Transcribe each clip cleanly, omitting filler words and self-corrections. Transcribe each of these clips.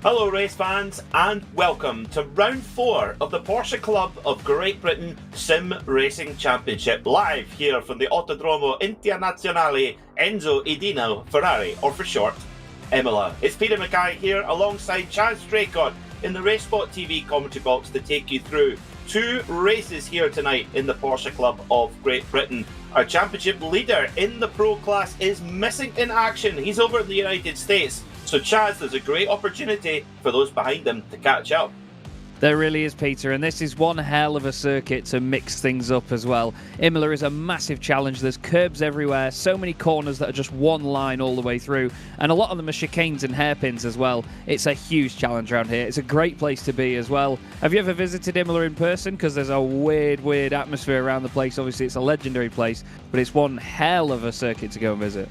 Hello race fans and welcome to round 4 of the Porsche Club of Great Britain Sim Racing Championship, live here from the Autodromo Internazionale Enzo Edino Ferrari, or for short, Imola. It's Peter Mackay here alongside Chaz Straycott in the RaceSpotTV commentary box to take you through 2 races here tonight in the Porsche Club of Great Britain. Our championship leader in the Pro class is missing in action. He's over in the United States. So Chaz, there's a great opportunity for those behind him to catch up. There really is, Peter, and this is one hell of a circuit to mix things up as well. Imola is a massive challenge. There's curbs everywhere, so many corners that are just one line all the way through, and a lot of them are chicanes and hairpins as well. It's a huge challenge around here. It's a great place to be as well. Have you ever visited Imola in person? Because there's a weird atmosphere around the place. Obviously, it's a legendary place, but it's one hell of a circuit to go and visit.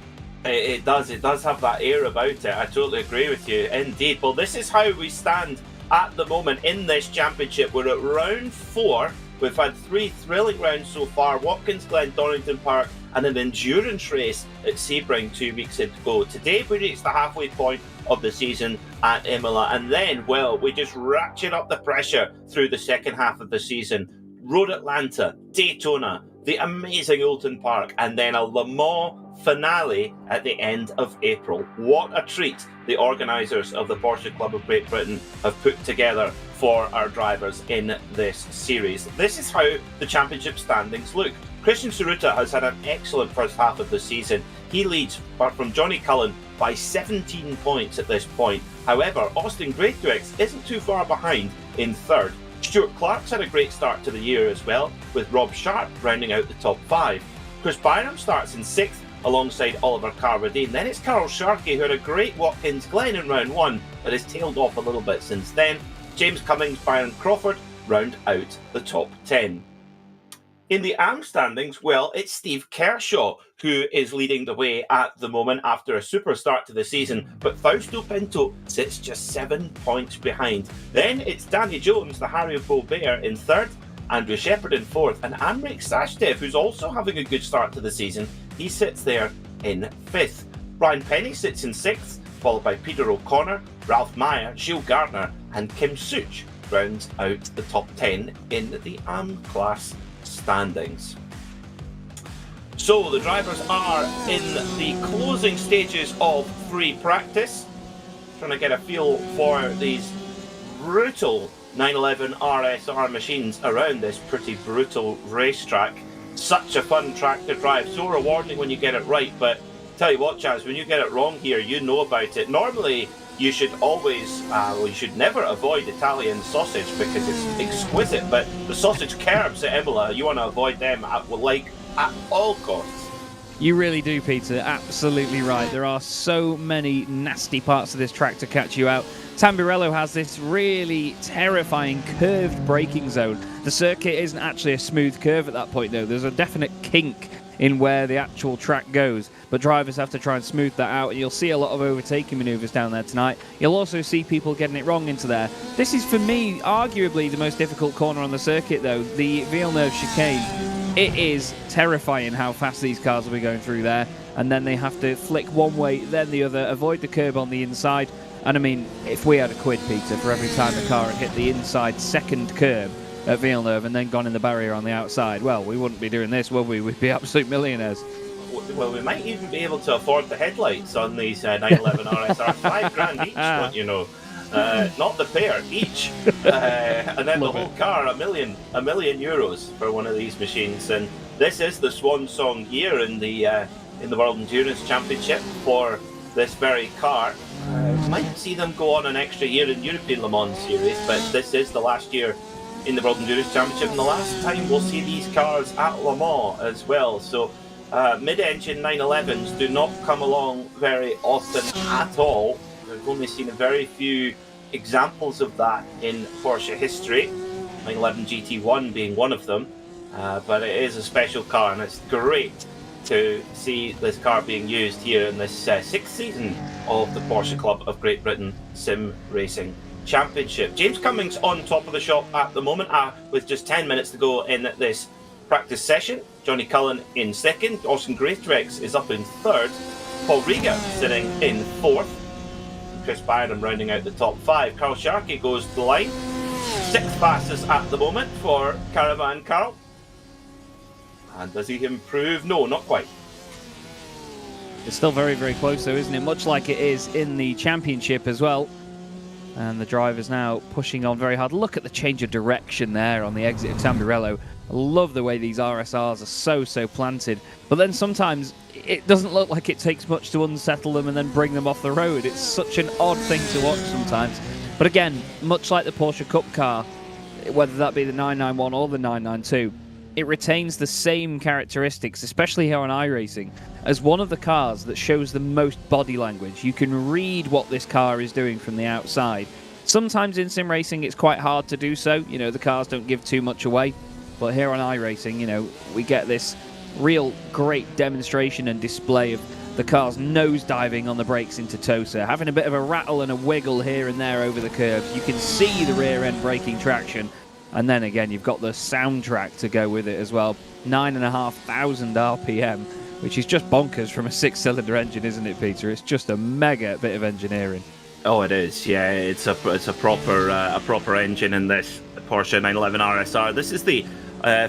It does have that air about it. I totally agree with you, indeed. Well, this is how we stand at the moment in this championship. We're at round 4. We've had 3 thrilling rounds so far: Watkins Glen, Donington Park, and an endurance race at Sebring 2 weeks ago. Today we reached the halfway point of the season at Imola, and then, well, we just ratchet up the pressure through the second half of the season. Road Atlanta, Daytona, the amazing Oulton Park, and then a Le Mans finale at the end of April. What a treat the organisers of the Porsche Club of Great Britain have put together for our drivers in this series. This is how the championship standings look. Christian Tsuruta has had an excellent first half of the season. He leads, apart from Johnny Cullen, by 17 points at this point. However, Austin Greatrex isn't too far behind in third. Stuart Clark's had a great start to the year as well, with Rob Sharp rounding out the top 5. Chris Byram starts in 6th alongside Oliver Carradine. Then it's Carl Sharkey, who had a great Watkins Glen in round 1, but has tailed off a little bit since then. James Cummings, Byron Crawford round out the top 10. In the AM standings, well, it's Steve Kershaw who is leading the way at the moment after a super start to the season, but Fausto Pinto sits just 7 points behind. Then it's Danny Jones, the Harry Beaubert, in 3rd, Andrew Shepard in 4th, and Amrik Sashdev, who's also having a good start to the season, he sits there in 5th. Brian Penny sits in 6th, followed by Peter O'Connor, Ralph Meyer, Gilles Gardner, and Kim Such rounds out the top 10 in the AM class standings. So the drivers are in the closing stages of free practice, trying to get a feel for these brutal 911 RSR machines around this pretty brutal racetrack. Such a fun track to drive, so rewarding when you get it right, but tell you what, Chaz, when you get it wrong here, you know about it. Normally you should always, you should never avoid Italian sausage because it's exquisite, but the sausage curbs at Imola, you want to avoid them at all costs. You really do, Peter. Absolutely right. There are so many nasty parts of this track to catch you out. Tamburello has this really terrifying curved braking zone. The circuit isn't actually a smooth curve at that point, though. There's a definite kink in where the actual track goes, but drivers have to try and smooth that out, and you'll see a lot of overtaking manoeuvres down there tonight. You'll also see people getting it wrong into there. This is, for me, arguably the most difficult corner on the circuit, though, the Villeneuve chicane. It is terrifying how fast these cars will be going through there, and then they have to flick one way, then the other, avoid the curb on the inside. And I mean, if we had a quid, Peter, for every time the car had hit the inside second curb at Villeneuve and then gone in the barrier on the outside, well, we wouldn't be doing this, would we? We'd be absolute millionaires. Well, we might even be able to afford the headlights on these 911 RSR. £5,000 each, don't you know? Not the pair, each. And then the whole car, a million euros for one of these machines. And this is the swan song year in the World Endurance Championship for this very car. Might see them go on an extra year in European Le Mans Series, but this is the last year in the World Endurance Championship and the last time we'll see these cars at Le Mans as well. So mid-engine 911s do not come along very often at all. We've only seen a very few examples of that in Porsche history, 911 GT1 being one of them, but it is a special car, and it's great to see this car being used here in this 6th season of the Porsche Club of Great Britain Sim Racing Championship. James Cummings on top of the shop at the moment, with just 10 minutes to go in this practice session. Johnny Cullen in 2nd, Austin Greatrex is up in 3rd, Paul Riga sitting in 4th, Chris Byram rounding out the top 5. Carl Sharkey goes to the line. 6th fastest at the moment for Caravan Carl. And does he improve? No, not quite. It's still very, very close though, isn't it? Much like it is in the championship as well. And the driver's now pushing on very hard. Look at the change of direction there on the exit of Tamburello. I love the way these RSRs are so planted. But then sometimes it doesn't look like it takes much to unsettle them and then bring them off the road. It's such an odd thing to watch sometimes. But again, much like the Porsche Cup car, whether that be the 991 or the 992, it retains the same characteristics, especially here on iRacing, as one of the cars that shows the most body language. You can read what this car is doing from the outside. Sometimes in sim racing it's quite hard to do so, you know, the cars don't give too much away. But here on iRacing, you know, we get this real great demonstration and display of the car's nose diving on the brakes into Tosa, having a bit of a rattle and a wiggle here and there over the curves. You can see the rear end braking traction. And then again, you've got the soundtrack to go with it as well. 9,500 RPM, which is just bonkers from a 6-cylinder engine, isn't it, Peter? It's just a mega bit of engineering. Oh, it is. Yeah, it's a proper engine in this Porsche 911 RSR. This is the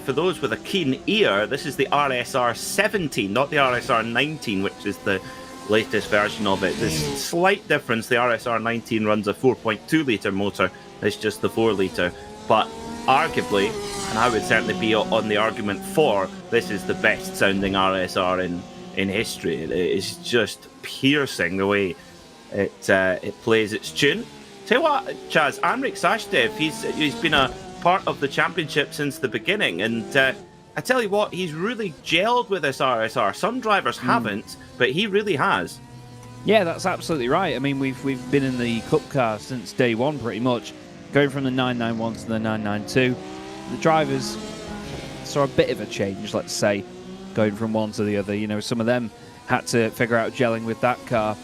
for those with a keen ear, this is the RSR 17, not the RSR 19, which is the latest version of it. There's a slight difference. The RSR 19 runs a 4.2 litre motor. It's just the 4 litre, but arguably, and I would certainly be on the argument for, this is the best sounding RSR in history. It is just piercing the way it plays its tune. Tell you what, Chaz, Anrik Sashdev, he's been a part of the championship since the beginning, and I tell you what, he's really gelled with this RSR. Some drivers haven't, but he really has. Yeah, that's absolutely right. I mean, we've been in the Cup car since day one, pretty much. Going from the 991 to the 992, the drivers saw a bit of a change, let's say, going from one to the other. You know, some of them had to figure out gelling with that car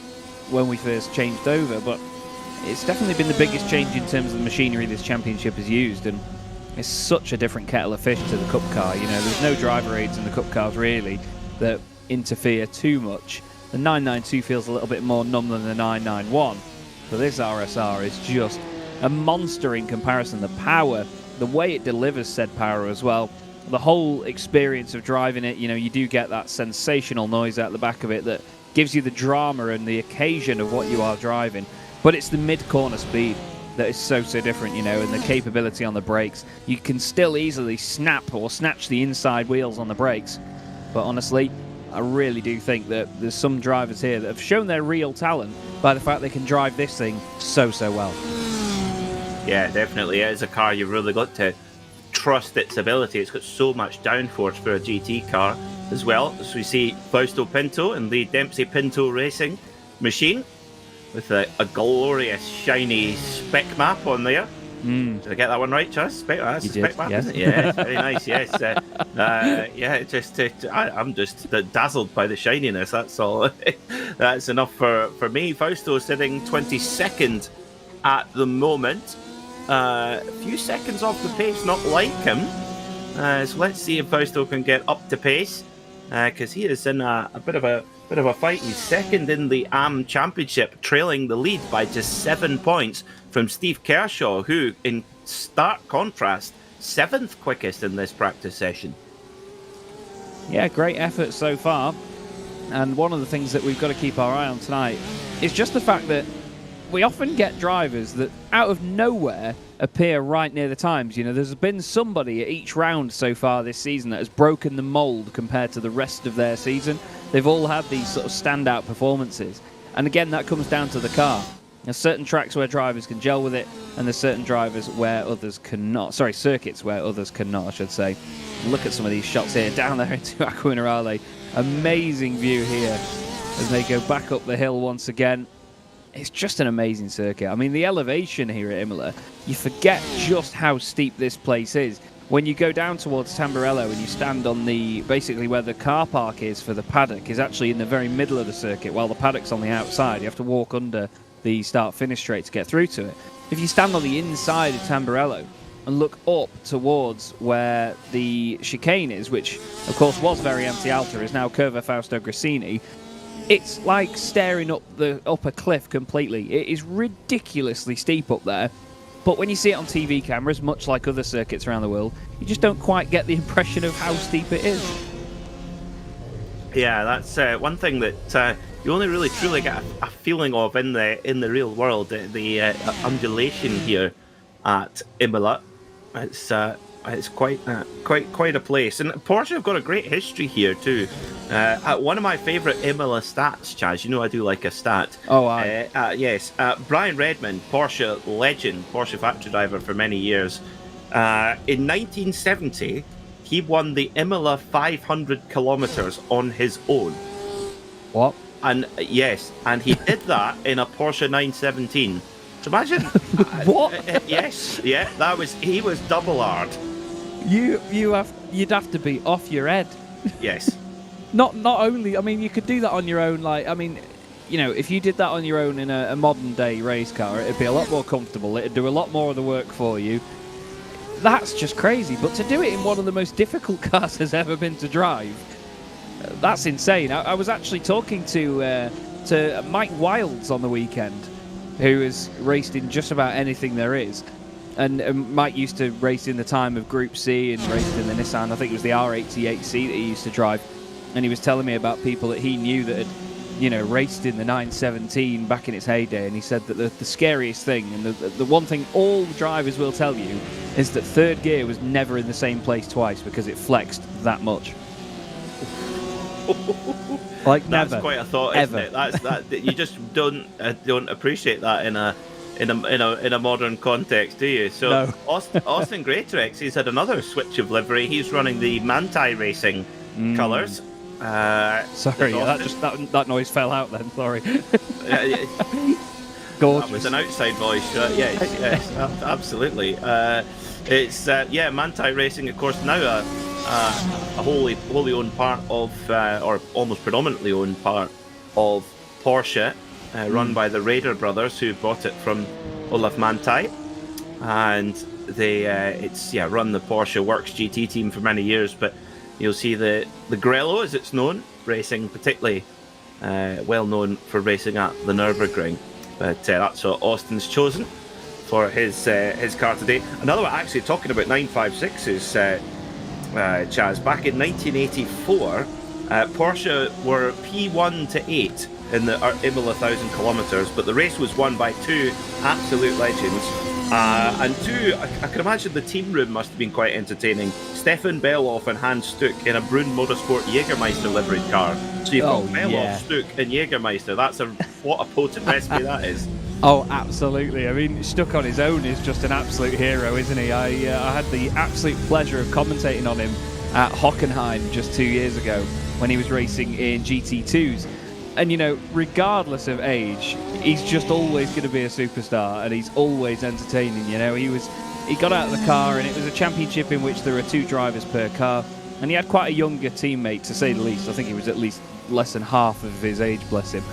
when we first changed over, but it's definitely been the biggest change in terms of the machinery this championship has used, and it's such a different kettle of fish to the Cup car. You know, there's no driver aids in the Cup cars, really, that interfere too much. The 992 feels a little bit more numb than the 991, but this RSR is just a monster in comparison. The power, the way it delivers said power as well, the whole experience of driving it, you know, you do get that sensational noise out the back of it that gives you the drama and the occasion of what you are driving. But it's the mid-corner speed that is so different, you know, and the capability on the brakes. You can still easily snap or snatch the inside wheels on the brakes. But honestly, I really do think that there's some drivers here that have shown their real talent by the fact they can drive this thing so well. Yeah, definitely. It is a car you've really got to trust its ability. It's got so much downforce for a GT car as well. So we see Fausto Pinto in the Dempsey Pinto Racing machine with a glorious shiny spec map on there. Did I get that one right, Chas? That's a spec map, yes. Isn't it? Yeah, very nice, yes. I'm just dazzled by the shininess, that's all. That's enough for me. Fausto sitting 22nd at the moment. A few seconds off the pace, not like him. So let's see if Fausto can get up to pace, because he is in a bit of a fight. He's second in the AM Championship, trailing the lead by just 7 points from Steve Kershaw, who, in stark contrast, 7th quickest in this practice session. Yeah, great effort so far. And one of the things that we've got to keep our eye on tonight is just the fact that we often get drivers that out of nowhere appear right near the times. You know, there's been somebody at each round so far this season that has broken the mould compared to the rest of their season. They've all had these sort of standout performances. And again, that comes down to the car. There's certain tracks where drivers can gel with it, and there's certain drivers where others cannot. Sorry, circuits where others cannot, I should say. Look at some of these shots here, down there into Aqua Minerale. Amazing view here as they go back up the hill once again. It's just an amazing circuit. I mean, the elevation here at Imola, you forget just how steep this place is. When you go down towards Tamburello and you stand on basically where the car park is for the paddock is actually in the very middle of the circuit, while the paddock's on the outside. You have to walk under the start-finish straight to get through to it. If you stand on the inside of Tamburello and look up towards where the chicane is, which of course was very anti-alta, is now Curva Fausto Grassini, It's like staring up a cliff completely. It is ridiculously steep up there. But when you see it on TV cameras, much like other circuits around the world, you just don't quite get the impression of how steep it is. Yeah, that's one thing that you only really truly get a feeling of in the real world. The undulation here at Imola, it's quite a place. And Porsche have got a great history here too. One of my favourite Imola stats, Chaz. You know I do like a stat. Oh, aye. Yes. Brian Redmond, Porsche legend, Porsche factory driver for many years. In 1970, he won the Imola 500 kilometres on his own. What? And yes, and he did that in a Porsche 917. So imagine. What? Yes, yeah, he was double hard. You'd have to be off your head. Yes. Not only, I mean, you could do that on your own. Like, I mean, you know, if you did that on your own in a modern day race car, it'd be a lot more comfortable. It'd do a lot more of the work for you. That's just crazy. But to do it in one of the most difficult cars has ever been to drive, that's insane. I was actually talking to Mike Wilds on the weekend, who has raced in just about anything there is. And Mike used to race in the time of Group C and raced in the Nissan. I think it was the R88C that he used to drive. And he was telling me about people that he knew that had, you know, raced in the 917 back in its heyday. And he said that the scariest thing, and the one thing all the drivers will tell you, is that third gear was never in the same place twice because it flexed that much. Like never. That's quite a thought, ever. Isn't it? That you just don't appreciate that in a modern context, do you? So No. Austin Greatrex, he's had another switch of livery. He's running the Manti Racing colours. Sorry, that noise fell out then. Sorry. Gorgeous. That was an outside voice. Yes, absolutely. It's Manti Racing, of course, now a wholly owned part of, or almost predominantly owned part of Porsche, run by the Raider brothers, who bought it from Olaf Manti, and they run the Porsche Works GT team for many years. But you'll see the Grello, as it's known, racing particularly well known for racing at the Nürburgring. But that's what Austin's chosen for his car today. Another one, actually, talking about 956s, Chaz, back in 1984, Porsche were P1 to 8 in the Imola 1,000 kilometres, but the race was won by two absolute legends. And two, I can imagine the team room must have been quite entertaining. Stefan Beloff and Hans Stuck in a Brunn Motorsport Jägermeister liveried car. So you've got Beloff, Stuck and Jägermeister. What a potent recipe that is. Oh, absolutely. I mean, Stuck on his own is just an absolute hero, isn't he? I had the absolute pleasure of commentating on him at Hockenheim just 2 years ago when he was racing in GT2s. And, you know, regardless of age, he's just always going to be a superstar, and he's always entertaining. You know, he got out of the car, and it was a championship in which there were two drivers per car, and he had quite a younger teammate, to say the least. I think he was at least less than half of his age, bless him.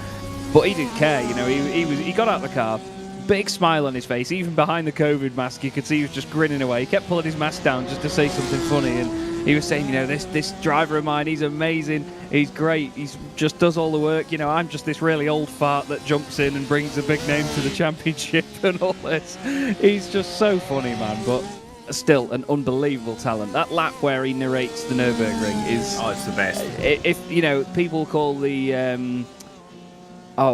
But he didn't care. You know, he got out of the car, big smile on his face. Even behind the COVID mask, you could see he was just grinning away. He kept pulling his mask down just to say something funny, and he was saying, you know, this driver of mine, he's amazing, he's great, he's just does all the work. You know, I'm just this really old fart that jumps in and brings a big name to the championship and all this. He's just so funny, man, but still an unbelievable talent. That lap where he narrates the Nürburgring is... Oh, it's the best. If, you know, people call the...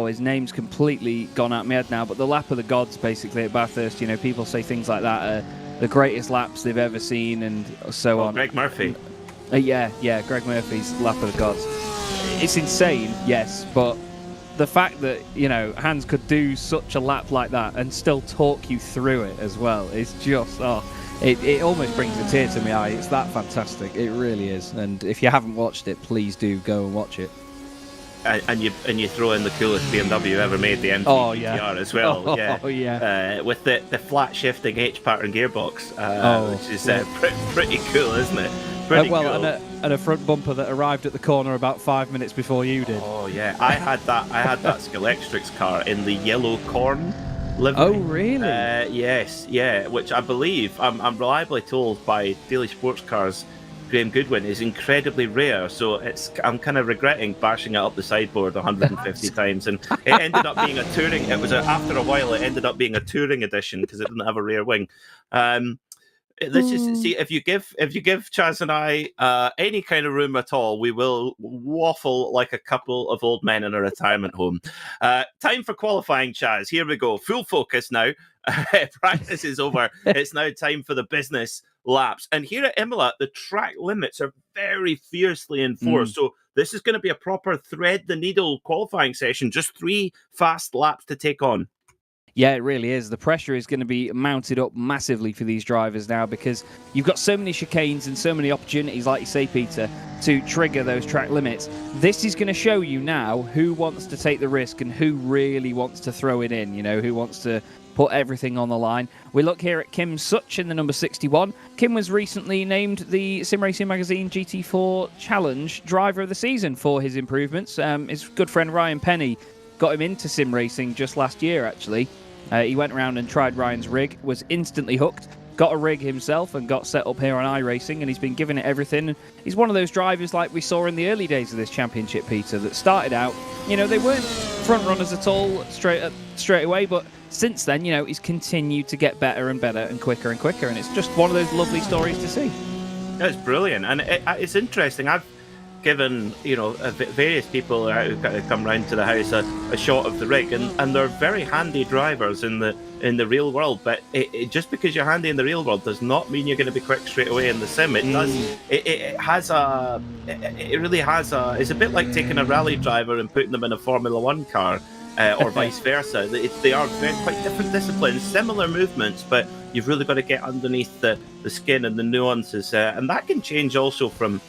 his name's completely gone out of my head now, but the lap of the gods, basically, at Bathurst, you know, people say things like that, the greatest laps they've ever seen, and so on. Greg Murphy. Greg Murphy's lap of the gods. It's insane, yes, but the fact that, you know, Hans could do such a lap like that and still talk you through it as well is just, it almost brings a tear to my eye. It's that fantastic. It really is. And if you haven't watched it, please do go and watch it. And you throw in the coolest BMW ever made, the M3 GTR as well. With the flat shifting H pattern gearbox, which is pretty cool, isn't it? Pretty cool. And a front bumper that arrived at the corner about 5 minutes before you did. Oh yeah, I had that Scalextrics car in the yellow corn livery. Oh really? Yes, yeah. Which I believe I'm reliably told by Daily Sports Cars Graham Goodwin is incredibly rare, so I'm kind of regretting bashing it up the sideboard 150 times, and it ended up being a touring. After a while, it ended up being a touring edition because it didn't have a rear wing. Let's just see if you give Chaz and I any kind of room at all, we will waffle like a couple of old men in a retirement home. Time for qualifying, Chaz. Here we go. Full focus now. Practice is over. It's now time for the business laps. And here at Imola, the track limits are very fiercely enforced. So this is going to be a proper thread the needle qualifying session. Just 3 fast laps to take on. Yeah, it really is. The pressure is going to be mounted up massively for these drivers now because you've got so many chicanes and so many opportunities, like you say, Peter, to trigger those track limits. This is going to show you now who wants to take the risk and who really wants to throw it in, who wants to put everything on the line. We look here at Kim Such in the number 61. Kim was recently named the Sim Racing Magazine GT4 Challenge Driver of the Season for his improvements. His good friend Ryan Penny got him into sim racing just last year, actually. He went around and tried Ryan's rig, was instantly hooked, got a rig himself and got set up here on iRacing, and he's been giving it everything. He's one of those drivers like we saw in the early days of this championship, Peter, that started out, they weren't front runners at all straight away, but since then, he's continued to get better and better and quicker, and it's just one of those lovely stories to see. It's brilliant, and it's interesting. I've given various people who come round to the house a shot of the rig, and they're very handy drivers in the real world. But just because you're handy in the real world does not mean you're going to be quick straight away in the sim. It does. It really has a. It's a bit like taking a rally driver and putting them in a Formula One car. Or vice versa. They are quite different disciplines, similar movements, but you've really got to get underneath the skin and the nuances, and that can change also from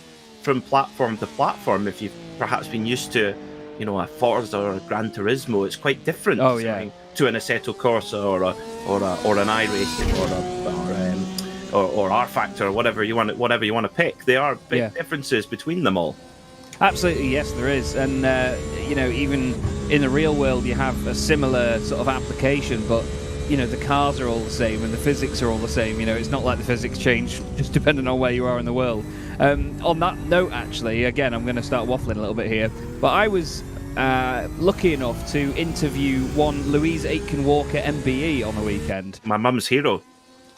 platform to platform. If you've perhaps been used to, a Forza or a Gran Turismo, it's quite different to an Assetto Corsa or an iRacing or R Factor or whatever you want to pick. There are big differences between them all. Absolutely, yes, there is. And, even in the real world, you have a similar sort of application, but, the cars are all the same and the physics are all the same. It's not like the physics change just depending on where you are in the world. On that note, actually, again, I'm going to start waffling a little bit here, but I was lucky enough to interview one Louise Aitken-Walker MBE on the weekend. My mum's hero.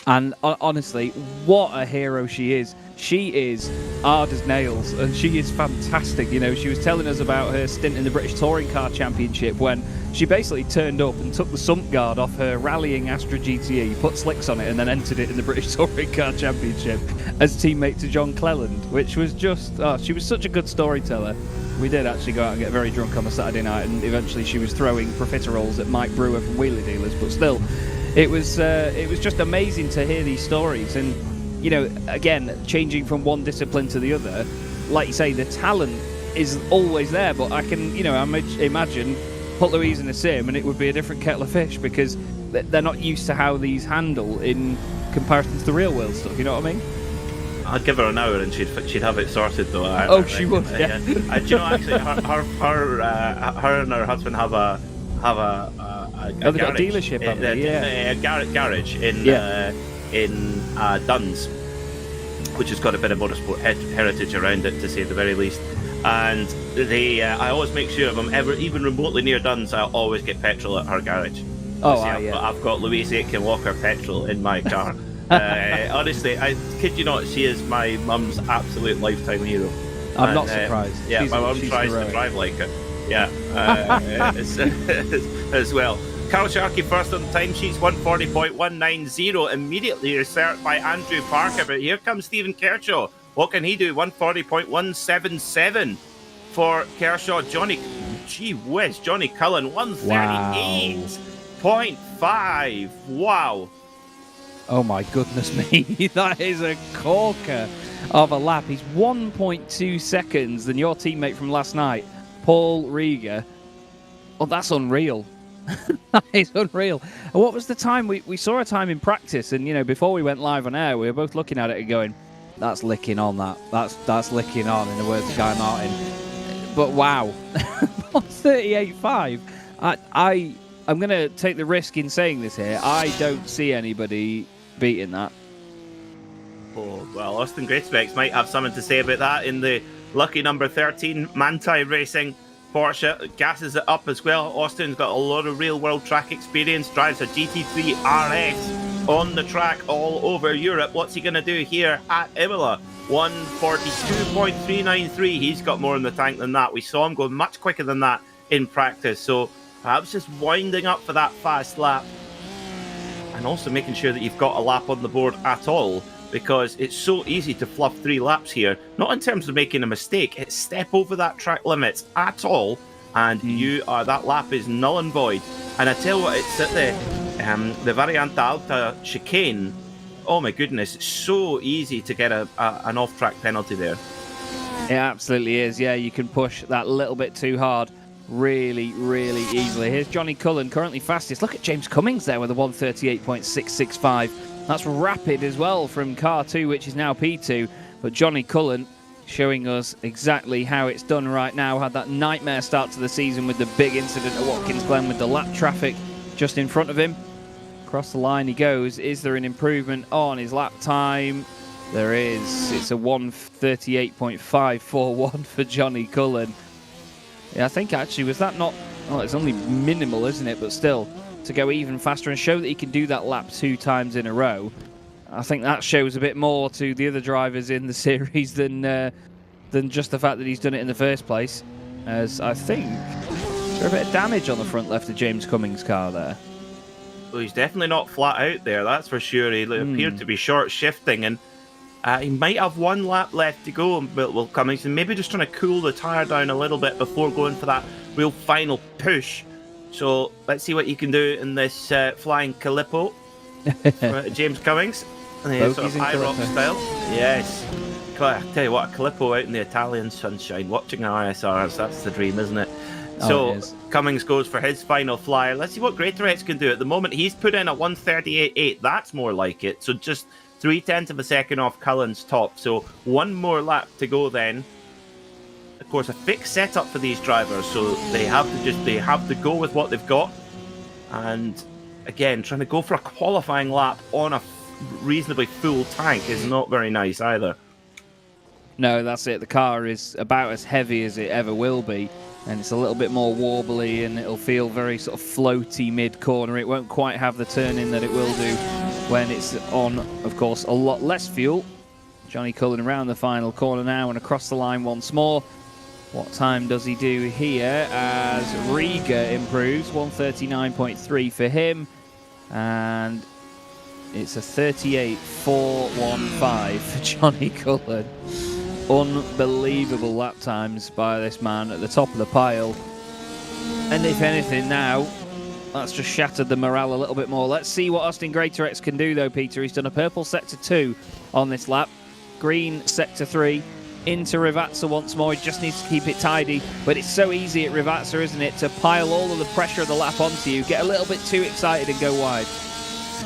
And honestly, what a hero she is. She is hard as nails, and she is fantastic. She was telling us about her stint in the British Touring Car Championship when she basically turned up and took the sump guard off her rallying Astra GTE, put slicks on it, and then entered it in the British Touring Car Championship as teammate to John Cleland, which was just... she was such a good storyteller. We did actually go out and get very drunk on the Saturday night, and eventually she was throwing profiteroles at Mike Brewer from Wheelie Dealers, but still... It was just amazing to hear these stories, and again, changing from one discipline to the other, like you say, the talent is always there. But I can, imagine put Louise in a sim, and it would be a different kettle of fish because they're not used to how these handle in comparison to the real world stuff. You know what I mean? I'd give her an hour and she'd have it sorted though. She would. Yeah. And actually, her and her husband have a they've got a dealership, haven't they? A garage in Duns, which has got a bit of motorsport heritage around it, to say the very least. And I always make sure if I'm even remotely near Duns, I'll always get petrol at her garage. I've got Louise Aitken-Walker petrol in my car. Honestly, I kid you not, she is my mum's absolute lifetime hero. I'm not surprised. Yeah, my mum tries to drive like it. Yeah, as well. Carl Sharkey first on the timesheets, 140.190, immediately usurped by Andrew Parker. But here comes Stephen Kershaw. What can he do? 140.177 for Kershaw. Johnny Cullen, 138.5. Wow. Oh my goodness me, that is a corker of a lap. He's 1.2 seconds than your teammate from last night, Paul Rieger. Oh, that's unreal. That is unreal. And what was the time? We saw a time in practice, and before we went live on air, we were both looking at it and going, "That's licking on that. That's licking on," in the words of Guy Martin. But wow, 138.5. I'm going to take the risk in saying this here. I don't see anybody beating that. Oh, Well, Austin Greatrex might have something to say about that in the lucky number 13 Manti Racing Porsche. Gasses it up as well. Austin's got a lot of real-world track experience, drives a GT3 RS on the track all over Europe. What's he going to do here at Imola? 142.393. He's got more in the tank than that. We saw him go much quicker than that in practice, so perhaps just winding up for that fast lap and also making sure that you've got a lap on the board at all, because it's so easy to fluff 3 laps here. Not in terms of making a mistake, it's step over that track limits at all, and that lap is null and void. And I tell you what, it's at the Variante Alta chicane. Oh my goodness, it's so easy to get an off-track penalty there. It absolutely is. Yeah, you can push that little bit too hard really, really easily. Here's Johnny Cullen, currently fastest. Look at James Cummings there with a 138.665. That's rapid as well from car 2, which is now P2. But Johnny Cullen showing us exactly how it's done right now. Had that nightmare start to the season with the big incident at Watkins Glen with the lap traffic just in front of him. Across the line he goes. Is there an improvement on his lap time? There is. It's a 138.541 for Johnny Cullen. Yeah, I think actually, was that not... Well, it's only minimal, isn't it? But still, to go even faster and show that he can do that lap 2 times in a row, I think that shows a bit more to the other drivers in the series than just the fact that he's done it in the first place. As I think there's a bit of damage on the front left of James Cummings' car there. Well, he's definitely not flat out there, that's for sure. He appeared to be short shifting, and he might have 1 lap left to go. Will Cummings, and maybe just trying to cool the tyre down a little bit before going for that real final push. So let's see what he can do in this flying Calippo for James Cummings. Sort of IROC style. Yes. I tell you what, a Calippo out in the Italian sunshine, watching RSRs, that's the dream, isn't it? So Cummings goes for his final flyer. Let's see what Greatrex can do. At the moment, he's put in a 138.8. That's more like it. So just 0.3 of a second off Cullen's top. So 1 more lap to go then. Of course, a fixed setup for these drivers, so they have to go with what they've got. And again, trying to go for a qualifying lap on a reasonably full tank is not very nice either. No, that's it. The car is about as heavy as it ever will be, and it's a little bit more warbly, and it'll feel very sort of floaty mid-corner. It won't quite have the turn-in that it will do when it's on, of course, a lot less fuel. Johnny Cullen around the final corner now and across the line once more. What time does he do here as Riga improves? 139.3 for him, and it's a 38.415 for Johnny Cullen. Unbelievable lap times by this man at the top of the pile. And if anything now, that's just shattered the morale a little bit more. Let's see what Austin Greatrex can do though, Peter. He's done a purple sector 2 on this lap. Green sector 3. Into Rivazza once more. He just needs to keep it tidy. But it's so easy at Rivazza, isn't it, to pile all of the pressure of the lap onto you, get a little bit too excited and go wide.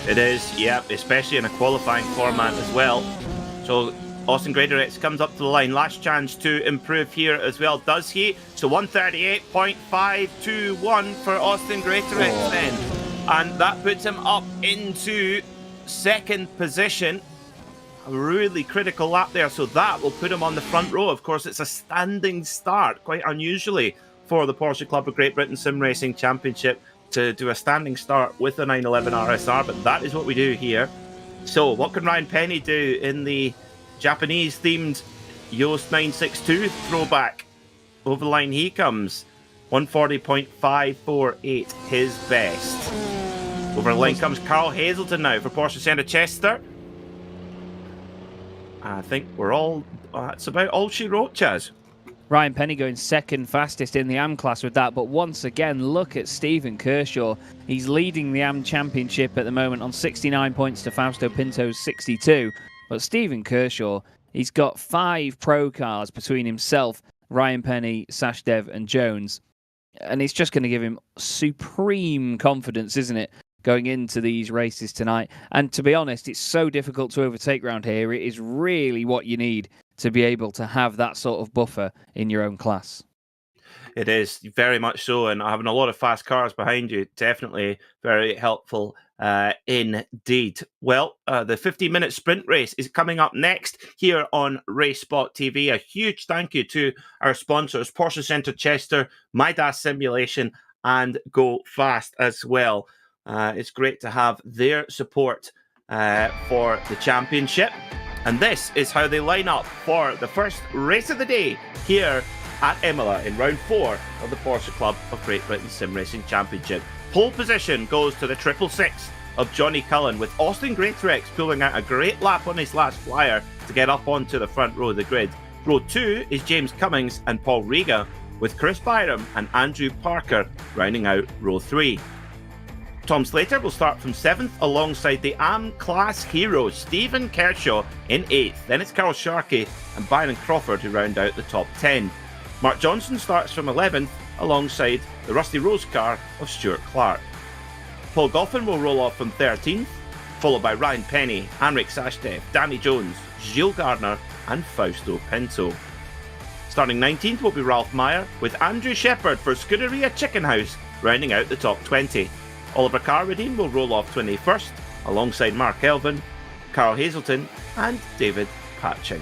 It is, yeah, especially in a qualifying format as well. So Austin Greatrex comes up to the line. Last chance to improve here as well, does he? So 138.521 for Austin Greatrex then. And that puts him up into 2nd position. A really critical lap there, so that will put him on the front row. Of course, it's a standing start, quite unusually for the Porsche Club of Great Britain Sim Racing Championship to do a standing start with the 911 RSR, but that is what we do here. So what can Ryan Penny do in the Japanese-themed Yoast 962 throwback? Over the line he comes. 140.548, his best. Over the line comes Carl Hazelton now for Porsche Centre Chester. I think we're all... that's about all she wrote, Chaz. Ryan Penny going 2nd fastest in the AM class with that, but once again, look at Stephen Kershaw. He's leading the AM Championship at the moment on 69 points to Fausto Pinto's 62. But Stephen Kershaw, he's got 5 pro cars between himself, Ryan Penny, Sashdev and Jones. And it's just going to give him supreme confidence, isn't it, going into these races tonight. And to be honest, it's so difficult to overtake round here. It is really what you need to be able to have that sort of buffer in your own class. It is very much so, and having a lot of fast cars behind you, definitely very helpful indeed. Well, the 15-minute sprint race is coming up next here on RaceSpotTV. A huge thank you to our sponsors, Porsche Centre Chester, MyDAS Simulation, and Go Fast as well. It's great to have their support for the championship. And this is how they line up for the first race of the day here at Imola in round 4 of the Porsche Club of Great Britain Sim Racing Championship. Pole position goes to the 666 of Johnny Cullen, with Austin Greatorex pulling out a great lap on his last flyer to get up onto the front row of the grid. Row 2 is James Cummings and Paul Riga, with Chris Byram and Andrew Parker rounding out row 3. Tom Slater will start from 7th alongside the AM class hero Stephen Kershaw in 8th. Then it's Carl Sharkey and Byron Crawford who round out the top 10. Mark Johnson starts from 11th alongside the Rusty Rose car of Stuart Clark. Paul Goffin will roll off from 13th, followed by Ryan Penny, Henrik Sashdev, Danny Jones, Gilles Gardner and Fausto Pinto. Starting 19th will be Ralph Meyer, with Andrew Shepherd for Scuderia Chicken House rounding out the top 20. Oliver Carradine will roll off 21st, alongside Mark Elvin, Carl Hazelton and David Patching.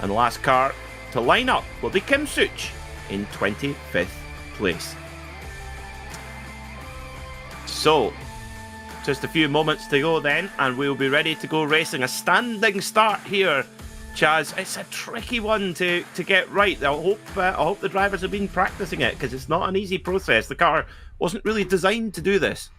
And the last car to line up will be Kim Such in 25th place. So, just a few moments to go then, and we'll be ready to go racing. A standing start here, Chaz. It's a tricky one to get right. I hope the drivers have been practicing it, because it's not an easy process. The car wasn't really designed to do this.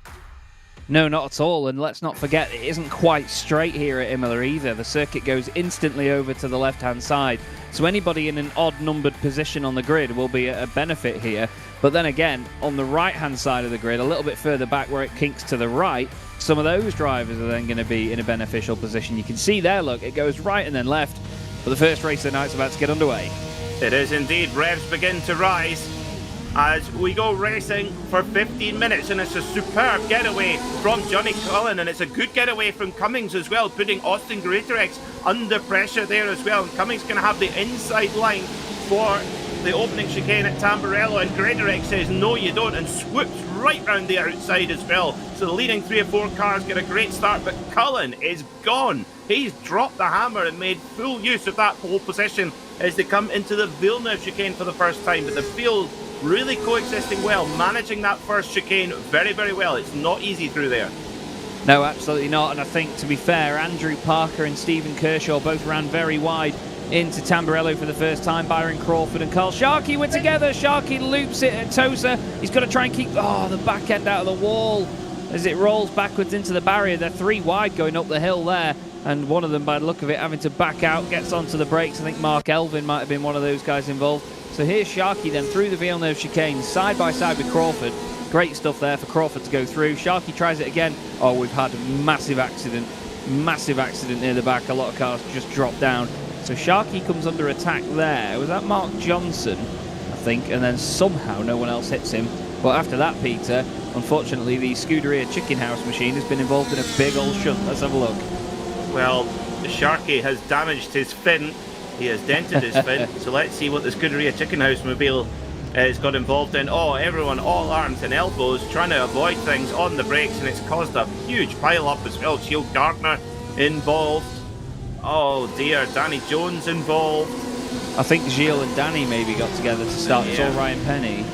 No, not at all. And let's not forget, it isn't quite straight here at Imola either. The circuit goes instantly over to the left-hand side. So anybody in an odd-numbered position on the grid will be a benefit here. But then again, on the right-hand side of the grid, a little bit further back where it kinks to the right, some of those drivers are then going to be in a beneficial position. You can see there, look, it goes right and then left. But the first race of the night's about to get underway. It is indeed. Revs begin to rise as we go racing for 15 minutes, and it's a superb getaway from Johnny Cullen, and it's a good getaway from Cummings as well, putting Austin Greatorex under pressure there as well. And Cummings going to have the inside line for the opening chicane at Tamburello, and Greatorex says no you don't, and swoops right round the outside as well. So the leading 3 or 4 cars get a great start, but Cullen is gone. He's dropped the hammer and made full use of that pole position as they come into the Villeneuve chicane for the first time. But the field really coexisting well, managing that first chicane very, very well. It's not easy through there. No, absolutely not. And I think, to be fair, Andrew Parker and Stephen Kershaw both ran very wide into Tamburello for the first time. Byron Crawford and Carl Sharkey were together. Sharkey loops it at Tosa. He's got to try and keep the back end out of the wall as it rolls backwards into the barrier. They're 3 wide going up the hill there, and one of them, by the look of it, having to back out, gets onto the brakes. I think Mark Elvin might have been one of those guys involved. So here's Sharkey then through the Villeneuve chicane, side by side with Crawford. Great stuff there for Crawford to go through. Sharkey tries it again. Oh, we've had a massive accident near the back. A lot of cars just dropped down. So Sharkey comes under attack there. Was that Mark Johnson, I think? And then somehow no one else hits him. But after that, Peter, unfortunately, the Scuderia Chicken House machine has been involved in a big old shunt. Let's have a look. Well, Sharkey has damaged his fin. He has dented his fin. So let's see what the Scuderia Chicken House mobile has got involved in. Oh, everyone, all arms and elbows, trying to avoid things on the brakes, and it's caused a huge pile-up as well. Gilles Gardner involved. Oh dear, Danny Jones involved. I think Gilles and Danny maybe got together to start. It's all Ryan Penny.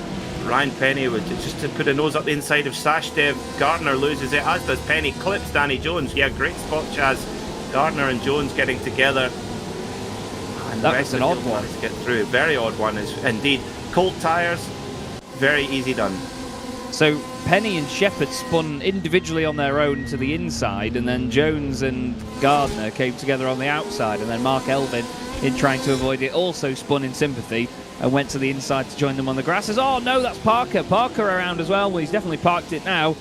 Ryan Penny would just to put a nose up the inside of Sashdev. Gardner loses it, as does Penny. Clips Danny Jones. Yeah, great spot, Chaz. Gardner and Jones getting together. And that was an odd one to get through. Very odd one, is indeed. Cold tyres, very easy done. So Penny and Shepherd spun individually on their own to the inside, and then Jones and Gardner came together on the outside, and then Mark Elvin, in trying to avoid it, also spun in sympathy and went to the inside to join them on the grasses. Oh no, that's Parker. Parker around as well. Well, he's definitely parked it now.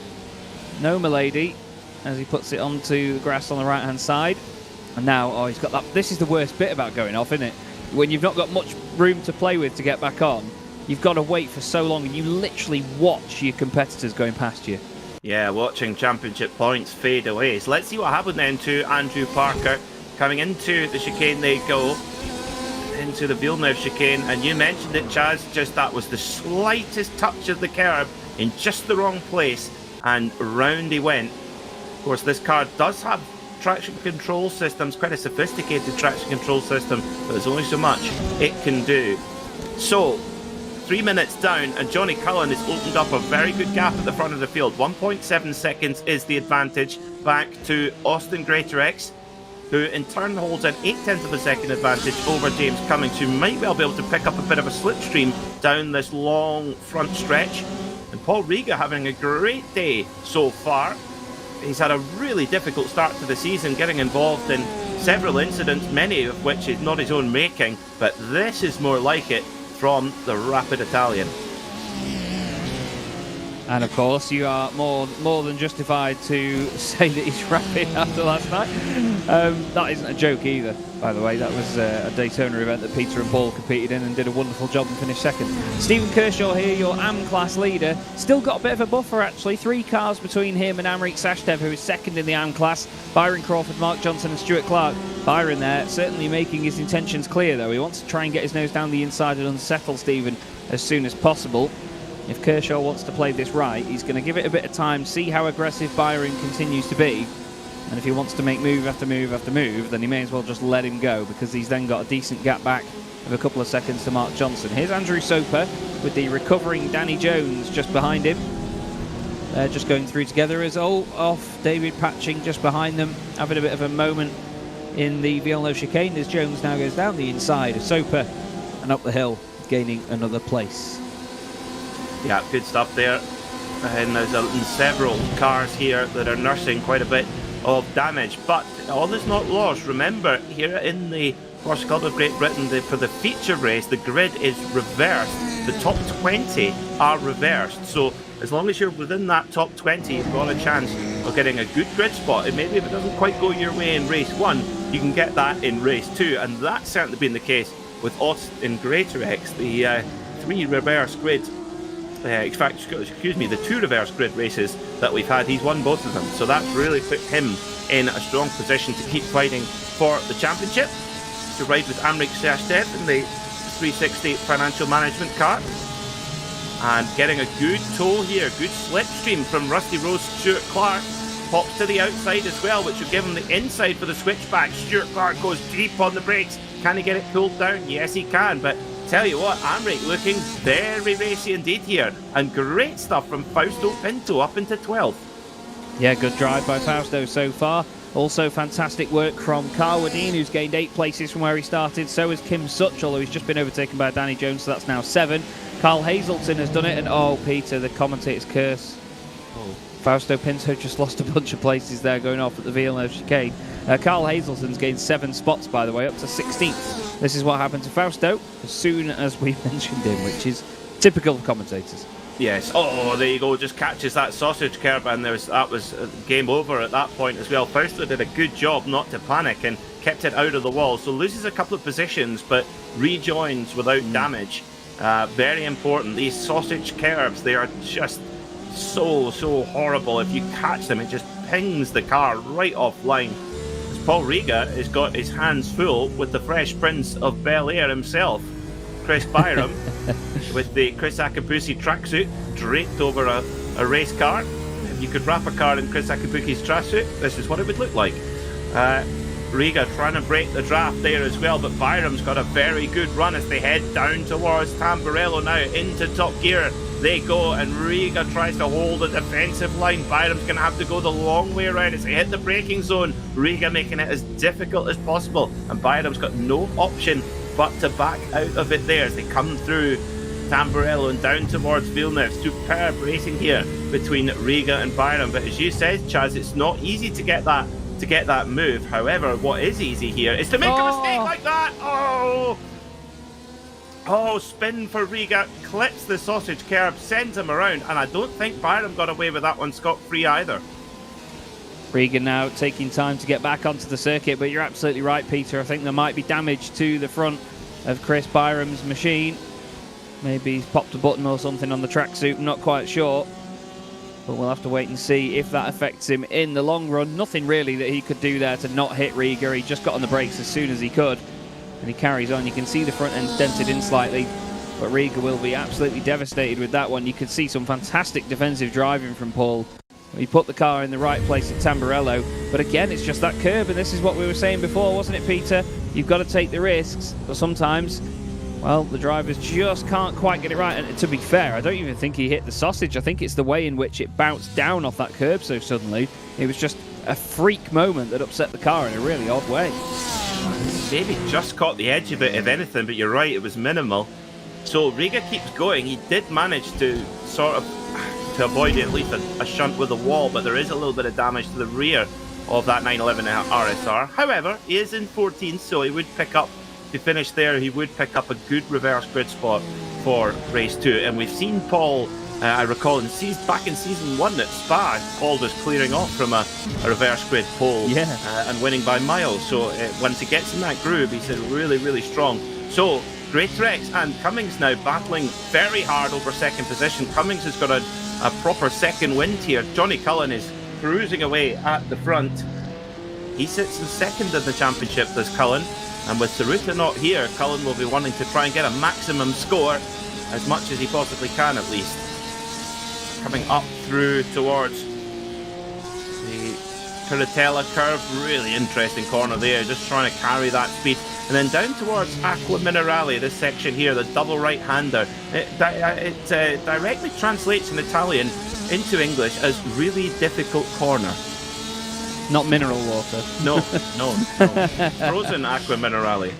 No, milady, as he puts it onto the grass on the right-hand side. And now, oh, he's got that. This is the worst bit about going off, isn't it? When you've not got much room to play with to get back on, you've got to wait for so long, and you literally watch your competitors going past you. Yeah, watching championship points fade away. So let's see what happened then to Andrew Parker. Coming into the chicane they go. into the Villeneuve chicane, and you mentioned it, Chaz, just that was the slightest touch of the curb in just the wrong place, and round he went. Of course, this car does have traction control systems, quite a sophisticated traction control system, but there's only so much it can do. So 3 minutes down, and Johnny Cullen has opened up a very good gap at the front of the field. 1.7 seconds is the advantage back to Austin Greatorex, who in turn holds an 0.8 of a second advantage over James Cummings, who might well be able to pick up a bit of a slipstream down this long front stretch. And Paul Riga having a great day so far. He's had a really difficult start to the season, getting involved in several incidents, many of which is not his own making, but this is more like it from the Rapid Italian. And of course, you are more than justified to say that he's rapid after last night. That isn't a joke either, by the way. That was a Daytona event that Peter and Paul competed in and did a wonderful job and finished second. Stephen Kershaw here, your AM class leader. Still got a bit of a buffer, actually. 3 cars between him and Amrik Sashdev, who is second in the AM class. Byron Crawford, Mark Johnson and Stuart Clark. Byron there, certainly making his intentions clear, though. He wants to try and get his nose down the inside and unsettle Stephen as soon as possible. If Kershaw wants to play this right, he's going to give it a bit of time, see how aggressive Byron continues to be. And if he wants to make move after move after move, then he may as well just let him go, because he's then got a decent gap back of a couple of seconds to Mark Johnson. Here's Andrew Soper with the recovering Danny Jones just behind him. They're just going through together as off David Patching just behind them, having a bit of a moment in the Villeneuve chicane as Jones now goes down the inside of Soper and up the hill, gaining another place. Yeah, good stuff there. And there's several cars here that are nursing quite a bit of damage, but all is not lost. Remember, here in the Porsche Club of Great Britain, for the feature race, the grid is reversed. The top 20 are reversed, so as long as you're within that top 20, you've got a chance of getting a good grid spot. And maybe if it doesn't quite go your way in race 1, you can get that in race 2, and that's certainly been the case with Austin Greatorex. The 3 reverse grid the 2 reverse grid races that we've had, he's won both of them, so that's really put him in a strong position to keep fighting for the championship, to ride with Amrik Sashdev in the 360 financial management car, and getting a good toll here, good slipstream from Rusty Rose. Stuart Clark pops to the outside as well, which will give him the inside for the switchback. Stuart Clark goes deep on the brakes. Can he get it pulled down? Yes, he can, but tell you what, Amrik looking very racy indeed here, and great stuff from Fausto Pinto up into 12th. Yeah, good drive by Fausto so far. Also fantastic work from Carl Wadine, who's gained 8 places from where he started. So has Kim Such, although he's just been overtaken by Danny Jones, so that's now 7. Carl Hazelton has done it, and oh, Peter, the commentator's curse. Fausto Pinto just lost a bunch of places there going off at the Villeneuve chicane. Carl Hazelton's gained 7 spots, by the way, up to 16th. This is what happened to Fausto as soon as we mentioned him, which is typical of commentators. Yes. Oh, there you go. Just catches that sausage curb, and that was game over at that point as well. Fausto did a good job not to panic and kept it out of the wall. So loses a couple of positions, but rejoins without damage. Very important. These sausage curbs, they are just so horrible. If you catch them, it just pings the car right offline. Paul Riga has got his hands full with the Fresh Prince of Bel-Air himself, Chris Byram, with the Chris Akabusi tracksuit draped over a race car. If you could wrap a car in Chris Akabusi's tracksuit, this is what it would look like. Riga trying to break the draft there as well, but Byram's got a very good run as they head down towards Tamburello now into top gear. They go, and Riga tries to hold a defensive line. Byram's going to have to go the long way around as they hit the braking zone. Riga making it as difficult as possible, and Byram's got no option but to back out of it there as they come through Tamburello and down towards Villeneuve. Superb racing here between Riga and Byram, but as you said, Chaz, it's not easy to get that move. However, what is easy here is to make a mistake like that. Oh, spin for Riga, clips the sausage curb, sends him around, and I don't think Byram got away with that one scot-free either. Riga now taking time to get back onto the circuit, but you're absolutely right, Peter. I think there might be damage to the front of Chris Byram's machine. Maybe he's popped a button or something on the tracksuit, I'm not quite sure. But we'll have to wait and see if that affects him in the long run. Nothing really that he could do there to not hit Riga. He just got on the brakes as soon as he could. and he carries on. You can see the front end dented in slightly, but Riga will be absolutely devastated with that one. You could see some fantastic defensive driving from Paul. He put the car in the right place at Tamburello, but again, it's just that curb, and this is what we were saying before, wasn't it, Peter? You've got to take the risks, but sometimes, well, the drivers just can't quite get it right. And to be fair, I don't even think he hit the sausage. I think it's the way in which it bounced down off that curb so suddenly. It was just a freak moment that upset the car in a really odd way. Maybe just caught the edge of it, if anything, but you're right, it was minimal. So Riga keeps going. He did manage to sort of to avoid at least a shunt with the wall, but there is a little bit of damage to the rear of that 911 RSR. However, he is in 14th, so he would pick up, to finish there, he would pick up a good reverse grid spot for race 2. And we've seen Paul, I recall, back in season 1 at Spa, Paul was clearing off from a reverse grid pole and winning by miles. So once he gets in that groove, he's really, really strong. So Great Rex and Cummings now battling very hard over second position. Cummings has got a proper second wind here. Johnny Cullen is cruising away at the front. He sits in second in the championship, this Cullen. And with Saruta not here, Cullen will be wanting to try and get a maximum score, as much as he possibly can at least. Coming up through towards the Curatella curve, really interesting corner there, just trying to carry that speed. And then down towards Aqua Minerale, this section here, the double right-hander. It directly translates in Italian into English as really difficult corner. Not mineral water. No. Frozen Aqua Minerale.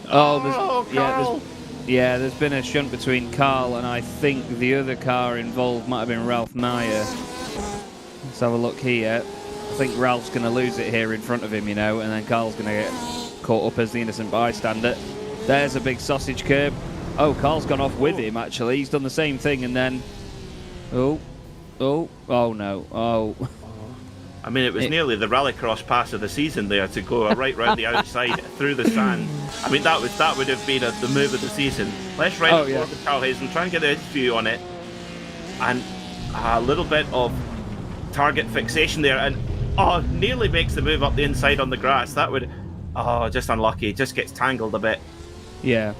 Carl! There's been a shunt between Carl and I think the other car involved might have been Ralph Meyer. Let's have a look here. I think Ralph's going to lose it here in front of him, and then Carl's going to get caught up as the innocent bystander. There's a big sausage curb. Oh, Carl's gone off with him, actually. He's done the same thing, and then... Oh no. I mean, it was nearly the rallycross pass of the season there, to go right round the outside through the sand. I mean, that would have been the move of the season. Let's ride forward with Carl Hayes and try and get a view on it. And a little bit of target fixation there, and nearly makes the move up the inside on the grass. That would, just unlucky. Just gets tangled a bit. Yeah,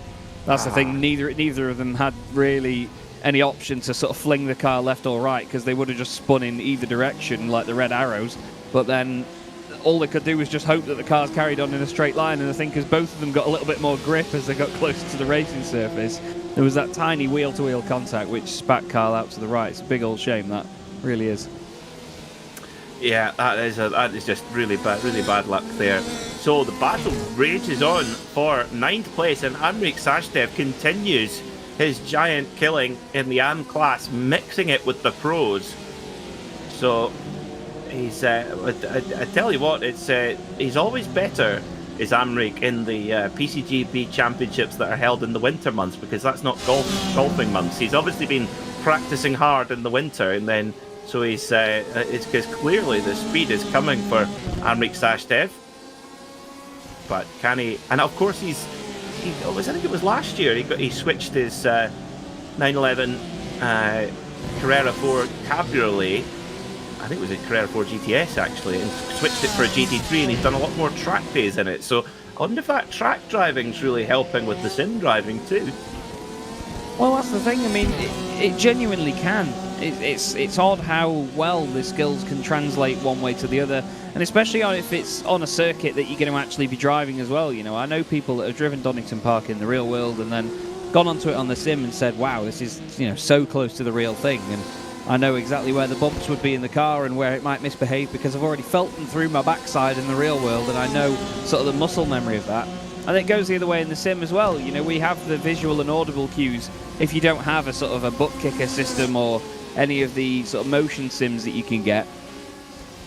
that's the thing. Neither of them had really any option to sort of fling the car left or right, because they would have just spun in either direction like the red arrows. But then all they could do was just hope that the cars carried on in a straight line. And I think as both of them got a little bit more grip as they got closer to the racing surface, there was that tiny wheel-to-wheel contact which spat Carl out to the right. It's a big old shame, that really is. Yeah, that is just really bad luck there. So the battle rages on for 9th place, and Amrik Sashdev continues his giant killing in the AM class, mixing it with the pros. So he's, I tell you what, he's always better, is Amrik, in the PCGP championships that are held in the winter months, because that's not golfing months. He's obviously been practicing hard in the winter, and then so it's because clearly the speed is coming for Amrik Sashdev. But can he? And of course I think it was last year he switched his 911 Carrera 4 Cabriolet. I think it was a Carrera 4 GTS actually, and switched it for a GT3, and he's done a lot more track days in it. So I wonder if that track driving's really helping with the sim driving too. Well, that's the thing. I mean, it genuinely can. It's odd how well the skills can translate one way to the other, and especially if it's on a circuit that you're going to actually be driving as well. I know people that have driven Donington Park in the real world and then gone onto it on the sim and said, wow, this is so close to the real thing, and I know exactly where the bumps would be in the car and where it might misbehave because I've already felt them through my backside in the real world, and I know sort of the muscle memory of that. And it goes the other way in the sim as well. We have the visual and audible cues. If you don't have a sort of a butt kicker system or any of the sort of motion sims that you can get,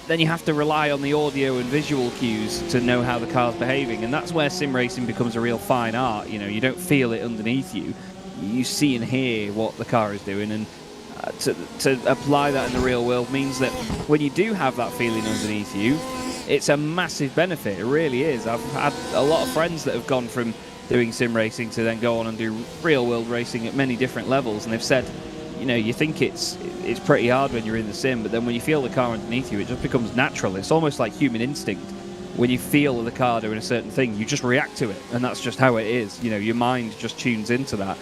then you have to rely on the audio and visual cues to know how the car's behaving, and that's where sim racing becomes a real fine art. You don't feel it underneath you. You see and hear what the car is doing, and to apply that in the real world means that when you do have that feeling underneath you, it's a massive benefit. It really is. I've had a lot of friends that have gone from doing sim racing to then go on and do real world racing at many different levels, and they've said, you think it's pretty hard when you're in the sim, but then when you feel the car underneath you, it just becomes natural. It's almost like human instinct. when you feel the car doing a certain thing, you just react to it, and that's just how it is. You know, your mind just tunes into that,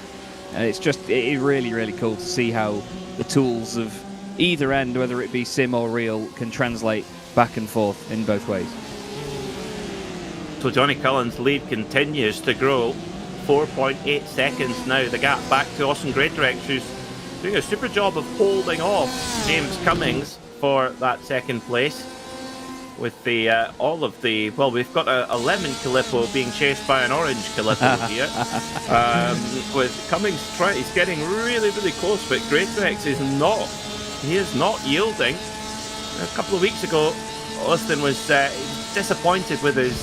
and it's really, really cool to see how the tools of either end, whether it be sim or real, can translate back and forth in both ways. So Johnny Cullen's lead continues to grow. 4.8 seconds now, the gap back to Austin Greatorex, who's doing a super job of holding off James Cummings for that second place. With the all of the, well, we've got a lemon Calippo being chased by an orange Calippo here. With Cummings he's getting really, really close, but Greatorex is not yielding. A couple of weeks ago, Austin was disappointed with his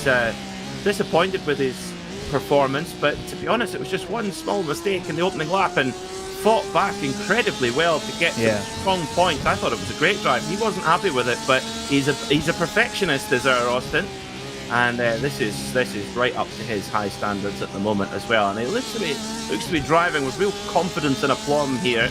performance, but to be honest, it was just one small mistake in the opening lap, and fought back incredibly well to get some strong points. I thought it was a great drive. He wasn't happy with it, but he's a perfectionist, is our Austin, and this is right up to his high standards at the moment as well. And he looks to be driving with real confidence and aplomb here,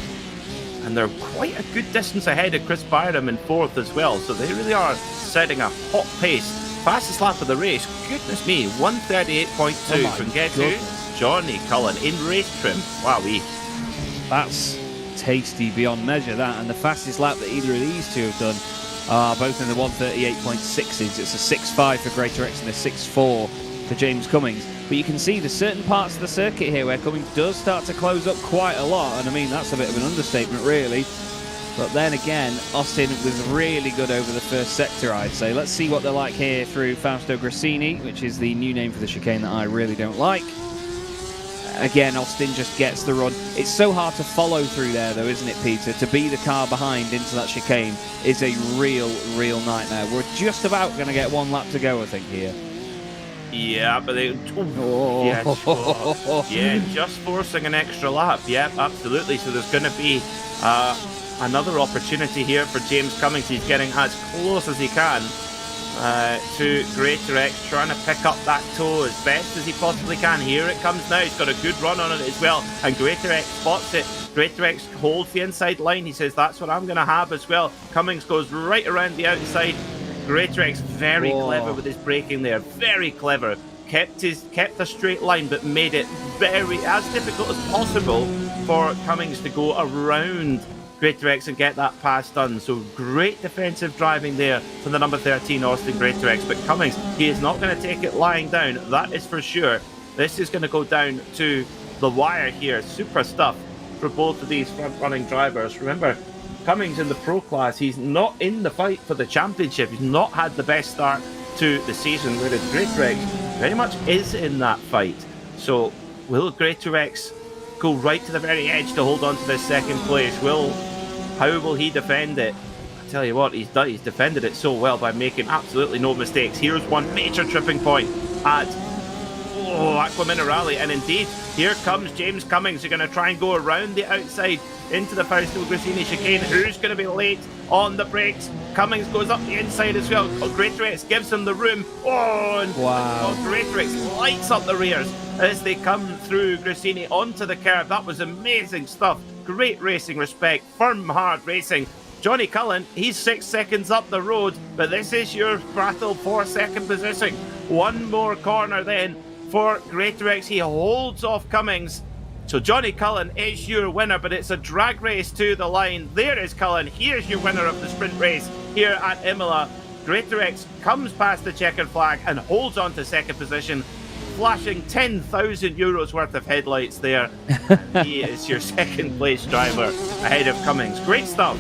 and they're quite a good distance ahead of Chris Byram in fourth as well. So they really are setting a hot pace. Fastest lap of the race, goodness me, 1:38.2 from Get2, Johnny Cullen in race trim. Wowee. That's tasty beyond measure, that, and the fastest lap that either of these two have done are both in the 1:38.6s. It's a 6.5 for Greatorex and a 6.4 for James Cummings. But you can see there's certain parts of the circuit here where Cummings does start to close up quite a lot, and I mean, that's a bit of an understatement, really. But then again, Austin was really good over the first sector, I'd say. Let's see what they're like here through Fausto Grassini, which is the new name for the chicane that I really don't like. Again, Austin just gets the run. It's so hard to follow through there, though, isn't it, Peter? To be the car behind into that chicane is a real nightmare. We're just about going to get one lap to go, I think, here. Yeah, but just forcing an extra lap. Yep, absolutely. So there's going to be another opportunity here for James Cummings. He's getting as close as he can to Greatorex, trying to pick up that toe as best as he possibly can. Here it comes now. He's got a good run on it as well, and Greatorex spots it. Greatorex holds the inside line. He says, that's what I'm going to have as well. Cummings goes right around the outside. Greatorex very clever with his braking there. Very clever. Kept a straight line, but made it as difficult as possible for Cummings to go around Greatorex and get that pass done. So great defensive driving there from the number 13 Austin Greatorex. But Cummings, he is not going to take it lying down, that is for sure. This is going to go down to the wire here. Super stuff for both of these front-running drivers. Remember, Cummings in the pro class, he's not in the fight for the championship. He's not had the best start to the season, whereas Greatorex very much is in that fight. So will Greatorex go right to the very edge to hold on to this second place? How will he defend it? I tell you what, he's defended it so well by making absolutely no mistakes. Here's one major tripping point at Aqua Minerale, and indeed here comes James Cummings. They're going to try and go around the outside into the Fausto Grassini chicane. Who's going to be late on the brakes? Cummings goes up the inside as well. Greatorex gives him the room. Greatorex lights up the rears as they come through Grassini onto the curb. That was amazing stuff. Great racing respect, firm, hard racing. Johnny Cullen, he's 6 seconds up the road, but this is your battle for second position. One more corner then for Greatorex. He holds off Cummings. So Johnny Cullen is your winner, but it's a drag race to the line. There is Cullen. Here's your winner of the sprint race here at Imola. Greatorex comes past the checkered flag and holds on to second position, flashing 10,000 euros worth of headlights there. He is your second place driver ahead of Cummings. Great stuff.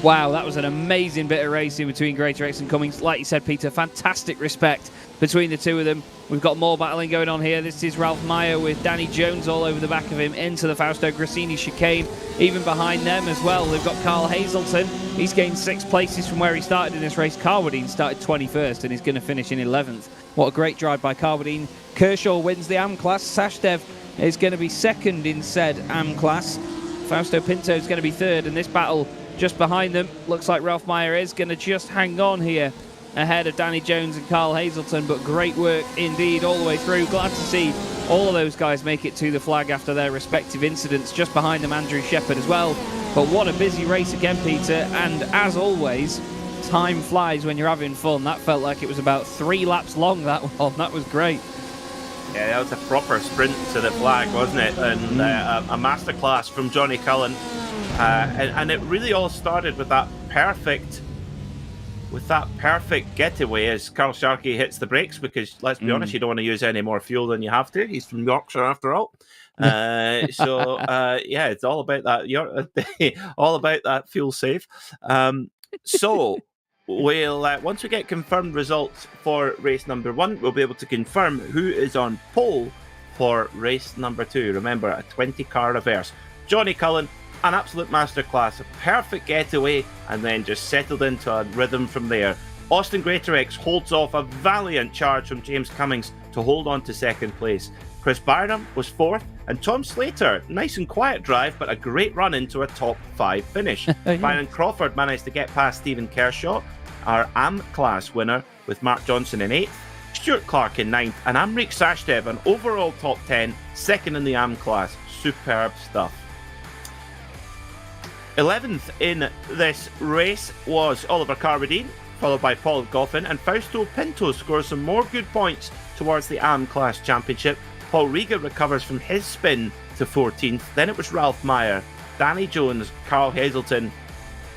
Wow, that was an amazing bit of racing between Greatorex and Cummings. Like you said, Peter, fantastic respect between the two of them. We've got more battling going on here. This is Ralph Meyer with Danny Jones all over the back of him into the Fausto Grassini chicane. Even behind them as well, they've got Carl Hazelton. He's gained 6 places from where he started in this race. Carwadine started 21st and he's going to finish in 11th. What a great drive by Carwadine. Kershaw wins the AM class. Sashdev is going to be second in said AM class. Fausto Pinto is going to be third, and this battle just behind them looks like Ralph Meyer is going to just hang on here ahead of Danny Jones and Carl Hazelton, but great work indeed all the way through. Glad to see all of those guys make it to the flag after their respective incidents. Just behind them, Andrew Shepherd as well. But what a busy race again, Peter, and as always, time flies when you're having fun. That felt like it was about 3 laps long, that one. That was great. Yeah, that was a proper sprint to the flag, wasn't it? And a masterclass from Johnny Cullen. And it really all started with that perfect getaway as Carl Sharkey hits the brakes, because let's be honest, you don't want to use any more fuel than you have to. He's from Yorkshire after all. Yeah, it's all about that. All about that fuel save. So we'll once we get confirmed results for race number 1, we'll be able to confirm who is on pole for race number 2. Remember, a 20-car reverse. Johnny Cullen, an absolute masterclass, a perfect getaway, and then just settled into a rhythm from there. Austin Greatorex holds off a valiant charge from James Cummings to hold on to second place. Chris Byram was 4th, and Tom Slater, nice and quiet drive, but a great run into a top 5 finish. Byron Crawford managed to get past Stephen Kershaw, our AM class winner, with Mark Johnson in 8th, Stuart Clark in 9th, and Amrik Sashdev, an overall top 10, 2nd in the AM class. Superb stuff. 11th in this race was Oliver Carradine, followed by Paul Goffin, and Fausto Pinto scores some more good points towards the AM Class Championship. Paul Riga recovers from his spin to 14th. Then it was Ralph Meyer, Danny Jones, Carl Hazelton,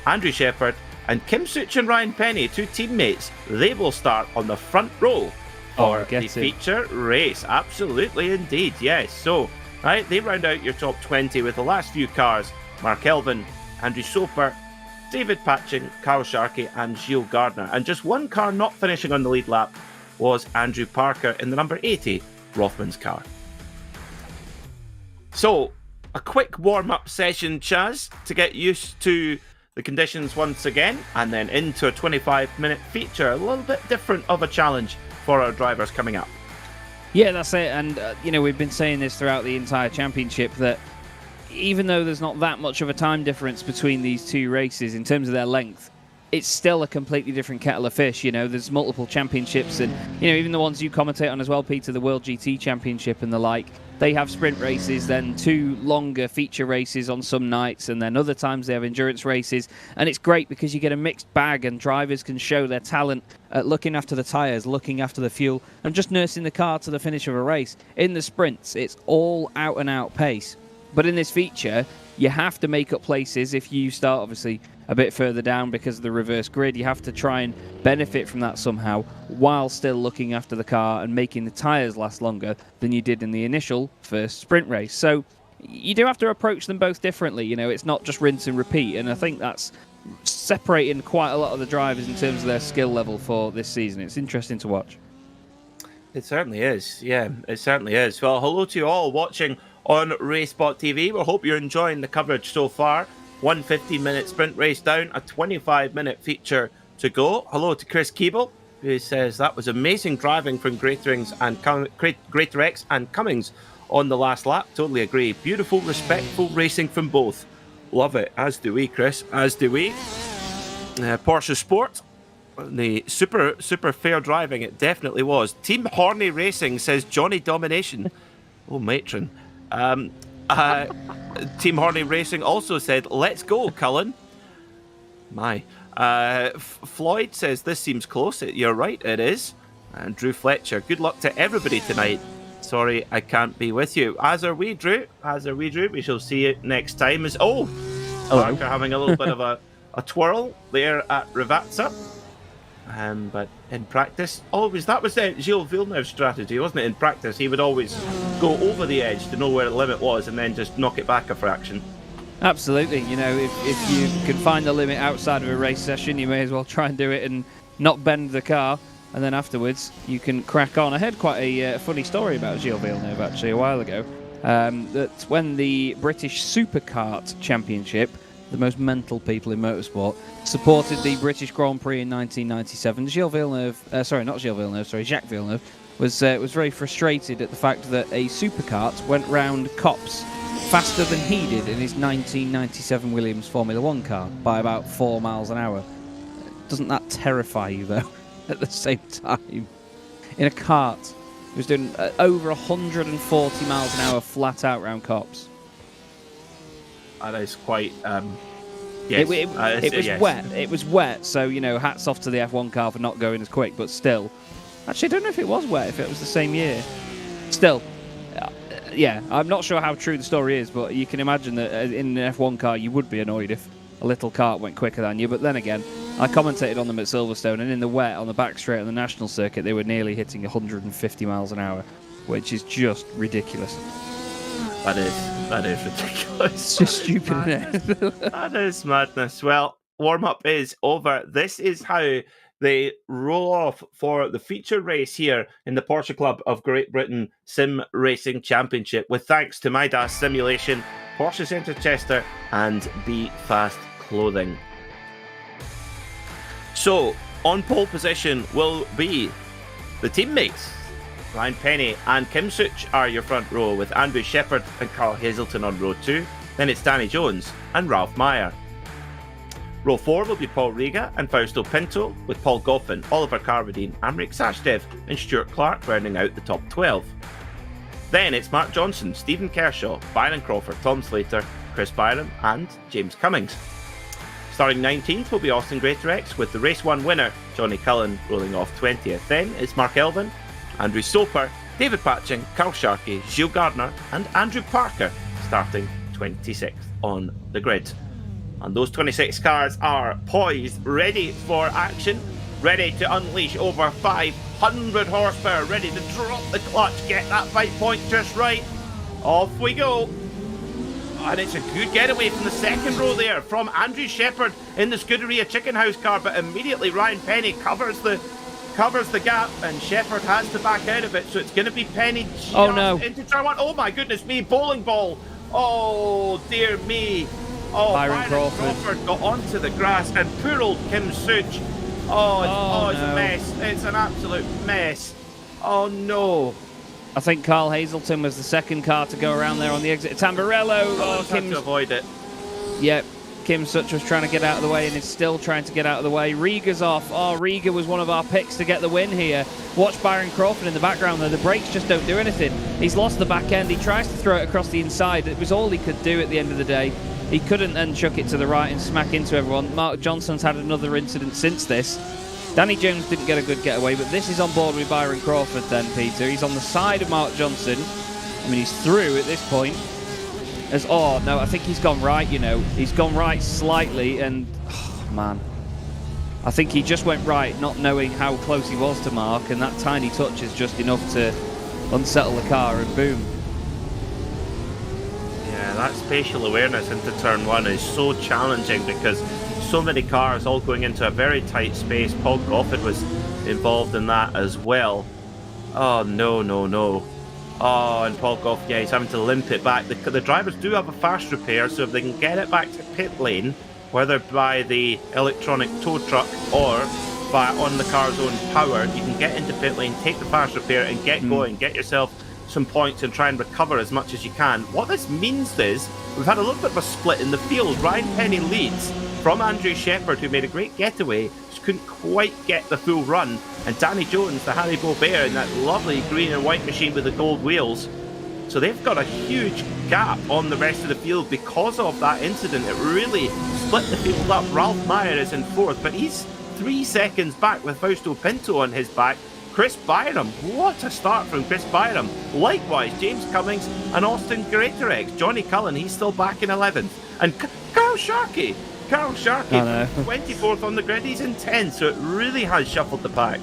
Andrew Shepherd, and Kim Such and Ryan Penny, 2 teammates. They will start on the front row for the feature race. Absolutely indeed, yes. So, right, they round out your top 20 with the last few cars. Mark Elvin, Andrew Soper, David Patching, Carl Sharkey, and Gilles Gardner. And just one car not finishing on the lead lap was Andrew Parker in the number 80 Rothman's car. So, a quick warm-up session, Chaz, to get used to the conditions once again, and then into a 25-minute feature. A little bit different of a challenge for our drivers coming up. Yeah, that's it. And, we've been saying this throughout the entire championship, that even though there's not that much of a time difference between these 2 races in terms of their length, it's still a completely different kettle of fish. There's multiple championships, and even the ones you commentate on as well, Peter, the World GT Championship and the like, they have sprint races, then 2 longer feature races on some nights, and then other times they have endurance races. And it's great because you get a mixed bag, and drivers can show their talent at looking after the tyres, looking after the fuel, and just nursing the car to the finish of a race. In the sprints, it's all out-and-out pace. But in this feature, you have to make up places if you start, obviously, a bit further down because of the reverse grid. You have to try and benefit from that somehow while still looking after the car and making the tyres last longer than you did in the initial first sprint race. So you do have to approach them both differently. It's not just rinse and repeat. And I think that's separating quite a lot of the drivers in terms of their skill level for this season. It's interesting to watch. It certainly is. Yeah, it certainly is. Well, hello to you all watching on RaceSpotTV. We hope you're enjoying the coverage so far. 115-minute sprint race down, a 25-minute feature to go. Hello to Chris Keeble, who says that was amazing driving from Greatorex and Cummings on the last lap. Totally agree. Beautiful, respectful racing from both. Love it. As do we, Chris. As do we. Porsche Sport. The super fair driving. It definitely was. Team Horny Racing says Johnny Domination. Oh, matron. Team Horny Racing also said, let's go, Cullen. My. Floyd says, this seems close. You're right, it is. And Drew Fletcher, good luck to everybody tonight. Sorry, I can't be with you. As are we, Drew. As are we, Drew. We shall see you next time. Parker having a little bit of a twirl there at Rivazza. But in practice, always, that was Gilles Villeneuve's strategy, wasn't it? In practice, he would always go over the edge to know where the limit was and then just knock it back a fraction. Absolutely. If you can find the limit outside of a race session, you may as well try and do it and not bend the car, and then afterwards you can crack on. I heard quite a funny story about Gilles Villeneuve actually a while ago, that when the British Superkart Championship, the most mental people in motorsport, supported the British Grand Prix in 1997. Jacques Villeneuve was very frustrated at the fact that a superkart went round cops faster than he did in his 1997 Williams Formula 1 car by about 4 miles an hour. Doesn't that terrify you, though, at the same time? In a kart, he was doing over 140 miles an hour flat out round cops. That is quite Yes. It was yes. wet. It was wet, so, you know, hats off to the F1 car for not going as quick, but still. Actually, I don't know if it was wet, if it was the same year. Still, yeah, I'm not sure how true the story is, but you can imagine that in an F1 car you would be annoyed if a little kart went quicker than you. But then again, I commentated on them at Silverstone, and in the wet on the back straight on the National Circuit, they were nearly hitting 150 miles an hour, which is just ridiculous. That is ridiculous. It's just stupid, isn't it? That is madness. Well, warm-up is over. This is how they roll off for the feature race here in the Porsche Club of Great Britain Sim Racing Championship, with thanks to MyDAS Simulation, Porsche Centre Chester, and Be Fast Clothing. So, on pole position will be the teammates. Ryan Penny and Kim Such are your front row, with Andrew Shepherd and Carl Hazelton on row 2. Then it's Danny Jones and Ralph Meyer. Row 4 will be Paul Riga and Fausto Pinto, with Paul Goffin, Oliver Carradine, Amrik Sachdev and Stuart Clark rounding out the top 12. Then it's Mark Johnson, Stephen Kershaw, Byron Crawford, Tom Slater, Chris Byram and James Cummings. Starting 19th will be Austin Greatorex, with the Race 1 winner, Johnny Cullen, rolling off 20th. Then it's Mark Elvin, Andrew Soper, David Patching, Carl Sharkey, Gilles Gardner and Andrew Parker, starting 26th on the grid. And those 26 cars are poised, ready for action, ready to unleash over 500 horsepower, ready to drop the clutch, get that 5 point just right. Off we go. And it's a good getaway from the second row there from Andrew Shepherd in the Scuderia Chicken House car, but immediately Ryan Penny covers the gap, and Shepherd has to back out of it, so it's going to be Penny just into turn 1. Oh my goodness me, bowling ball. Oh dear me. Oh, Byron Crawford got onto the grass, and poor old Kim Such. It's a mess. It's an absolute mess. Oh no. I think Carl Hazelton was the second car to go around there on the exit. Tamburello. Kim to avoid it. Yep. Kim Such was trying to get out of the way and is still trying to get out of the way. Riga's off. Oh, Riga was one of our picks to get the win here. Watch Byron Crawford in the background, though. The brakes just don't do anything. He's lost the back end. He tries to throw it across the inside. It was all he could do at the end of the day. He couldn't then chuck it to the right and smack into everyone. Mark Johnson's had another incident since this. Danny Jones didn't get a good getaway, but this is on board with Byron Crawford then, Peter. He's on the side of Mark Johnson. I mean, he's through at this point. I think he's gone right, you know. He's gone right slightly, and, man. I think he just went right, not knowing how close he was to Mark, and that tiny touch is just enough to unsettle the car, and boom. Yeah, that spatial awareness into turn 1 is so challenging because so many cars all going into a very tight space. Paul Goffin was involved in that as well. Oh, no. Oh, and Paul Goff, he's having to limp it back. The drivers do have a fast repair, so if they can get it back to pit lane, whether by the electronic tow truck or by on the car's own power, you can get into pit lane, take the fast repair and get going, get yourself some points and try and recover as much as you can. What this means is we've had a little bit of a split in the field. Ryan Penny leads from Andrew Shepherd, who made a great getaway, just couldn't quite get the full run, and Danny Jones, the Haribo Bear, in that lovely green and white machine with the gold wheels. So they've got a huge gap on the rest of the field because of that incident. It really split the field up. Ralph Meyer is in 4th, but he's 3 seconds back with Fausto Pinto on his back. Chris Byram, what a start from Chris Byram. Likewise, James Cummings and Austin Greatorex. Johnny Cullen, he's still back in 11th. And Carl Sharkey, 24th on the grid, he's in 10th, so it really has shuffled the pack.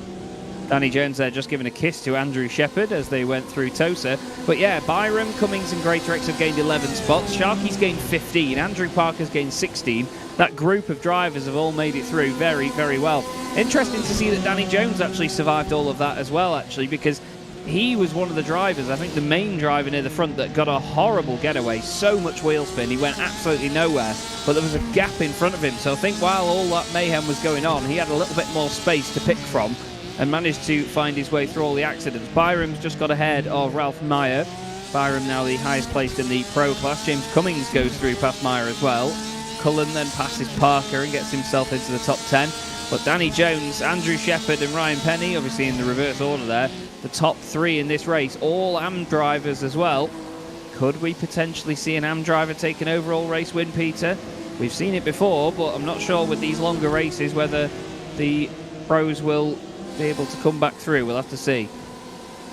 Danny Jones there just giving a kiss to Andrew Shepherd as they went through Tosa. But yeah, Byram, Cummings and Greatorex have gained 11 spots. Sharkey's gained 15. Andrew Parker's gained 16. That group of drivers have all made it through very, very well. Interesting to see that Danny Jones actually survived all of that as well, actually, because he was one of the drivers, I think the main driver near the front, that got a horrible getaway. So much wheel spin, he went absolutely nowhere, but there was a gap in front of him. So I think while all that mayhem was going on, he had a little bit more space to pick from and managed to find his way through all the accidents. Byram's just got ahead of Ralph Meyer. Byram now the highest placed in the pro class. James Cummings goes through past Meyer as well. Cullen then passes Parker and gets himself into the top 10. But Danny Jones, Andrew Shepherd and Ryan Penny, obviously in the reverse order there, the top 3 in this race, all AM drivers as well. Could we potentially see an AM driver take an overall race win, Peter? We've seen it before, but I'm not sure with these longer races whether the pros will be able to come back through. We'll have to see.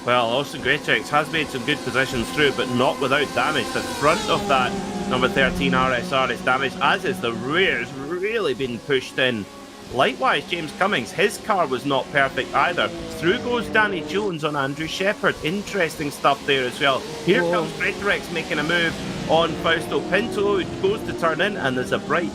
Well, Austin Greatrex has made some good positions through, but not without damage. The front of that number 13 RSR is damaged, as is the rear. It's really been pushed in. Likewise, James Cummings, his car was not perfect either. Through goes Danny Jones on Andrew Shepherd. Interesting stuff there as well. Here comes Greatrex making a move on Fausto Pinto, who goes to turn in, and there's a bright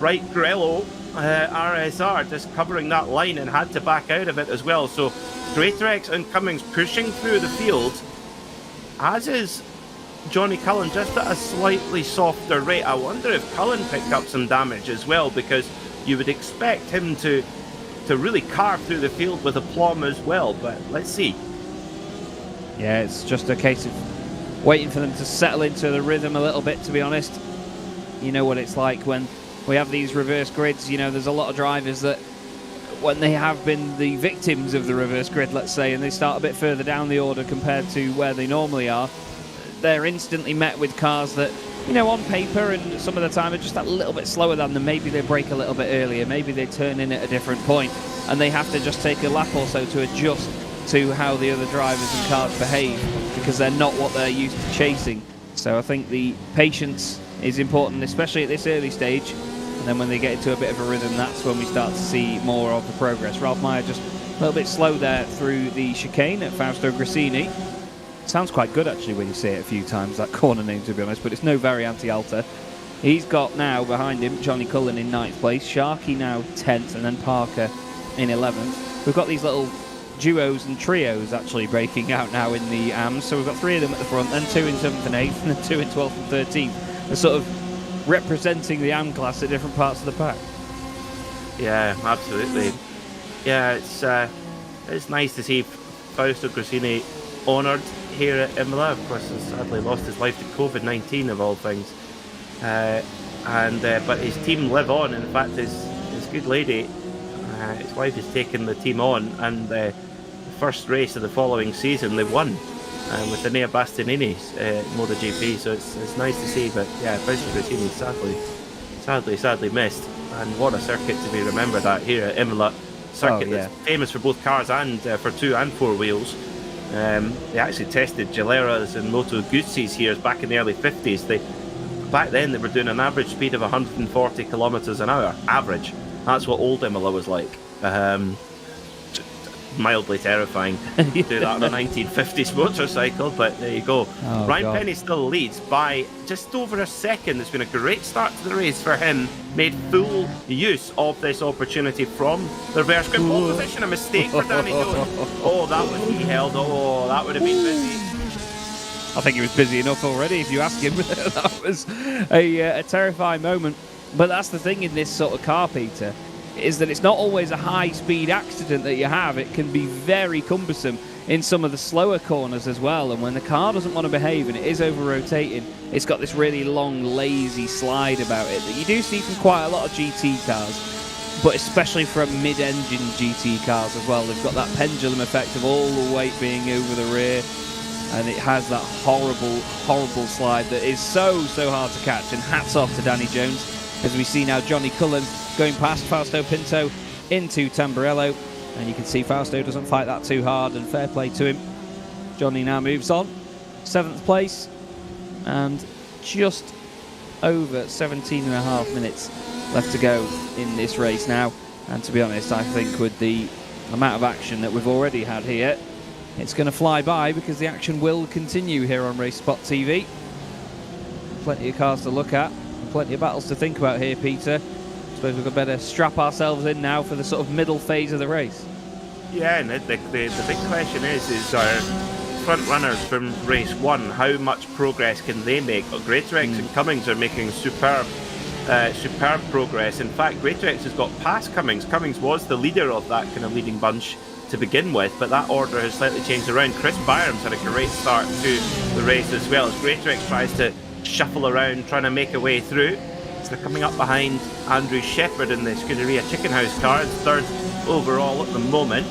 Grello RSR just covering that line and had to back out of it as well. So Greatrex and Cummings pushing through the field, as is Johnny Cullen, just at a slightly softer rate. I wonder if Cullen picked up some damage as well, because you would expect him to really carve through the field with aplomb as well, but let's see. Yeah, it's just a case of waiting for them to settle into the rhythm a little bit, to be honest. You know what it's like when we have these reverse grids. You know, there's a lot of drivers that, when they have been the victims of the reverse grid, let's say, and they start a bit further down the order compared to where they normally are, they're instantly met with cars that, you know, on paper and some of the time are just that little bit slower than them. Maybe they brake a little bit earlier, maybe they turn in at a different point, and they have to just take a lap or so to adjust to how the other drivers and cars behave, because they're not what they're used to chasing. So I think the patience is important, especially at this early stage. And then when they get into a bit of a rhythm, that's when we start to see more of the progress. Ralph Meyer just a little bit slow there through the chicane at Fausto Grassini. Sounds quite good, actually, when you say it a few times, that corner name, to be honest, but it's no Variante Alta. He's got now behind him Johnny Cullen in 9th place, Sharkey now 10th, and then Parker in 11th. We've got these little duos and trios actually breaking out now in the AMs, so we've got 3 of them at the front, then 2 in 7th and 8th, and then 2 in 12th and 13th. They're sort of representing the AM class at different parts of the pack. Yeah, absolutely. Yeah, it's nice to see Fausto Grassini honoured here at Imola. Of course, he's sadly lost his life to COVID-19 of all things. But his team live on. In fact, his good lady, his wife, has taken the team on, and the first race of the following season they won with the Nea Bastianini's MotoGP. So it's nice to see. But yeah, Fausto Grassini sadly missed. And what a circuit to be remembered at here at Imola. Circuit that's famous for both cars and for 2 and 4 wheels. They actually tested Geleras and Moto Guzzi's here back in the early 50s. Back then they were doing an average speed of 140 kilometres an hour. Average. That's what old Imola was like. Mildly terrifying to do that on a 1950s motorcycle, but there you go. Ryan Penny still leads by just over a second. It's been a great start to the race for him. Made full use of this opportunity from the reverse grip. Pole position, a mistake for Danny Jones. Oh, that was he held. Oh, that would have been busy. I think he was busy enough already, if you ask him. That was a terrifying moment. But that's the thing in this sort of car, Peter, is that it's not always a high-speed accident that you have. It can be very cumbersome in some of the slower corners as well. And when the car doesn't want to behave and it is over-rotating, it's got this really long, lazy slide about it that you do see from quite a lot of GT cars, but especially from mid-engine GT cars as well. They've got that pendulum effect of all the weight being over the rear, and it has that horrible, horrible slide that is so hard to catch. And hats off to Danny Jones, as we see now Johnny Cullen going past Fausto Pinto into Tamburello, and you can see Fausto doesn't fight that too hard, and fair play to him. Johnny now moves on, 7th place, and just over 17 and a half minutes left to go in this race now. And to be honest, I think with the amount of action that we've already had here, it's going to fly by, because the action will continue here on RaceSpotTV. Plenty of cars to look at, and plenty of battles to think about here, Peter. I suppose we've better strap ourselves in now for the sort of middle phase of the race. Yeah, and the big question is our front runners from race 1, how much progress can they make? Greatrex and Cummings are making superb progress. In fact, Greatrex has got past Cummings. Cummings was the leader of that kind of leading bunch to begin with, but that order has slightly changed around. Chris Byram's had a great start to the race as well, as Greatrex tries to shuffle around, trying to make a way through. So they're coming up behind Andrew Shepherd in the Scuderia Chicken House car, 3rd overall at the moment.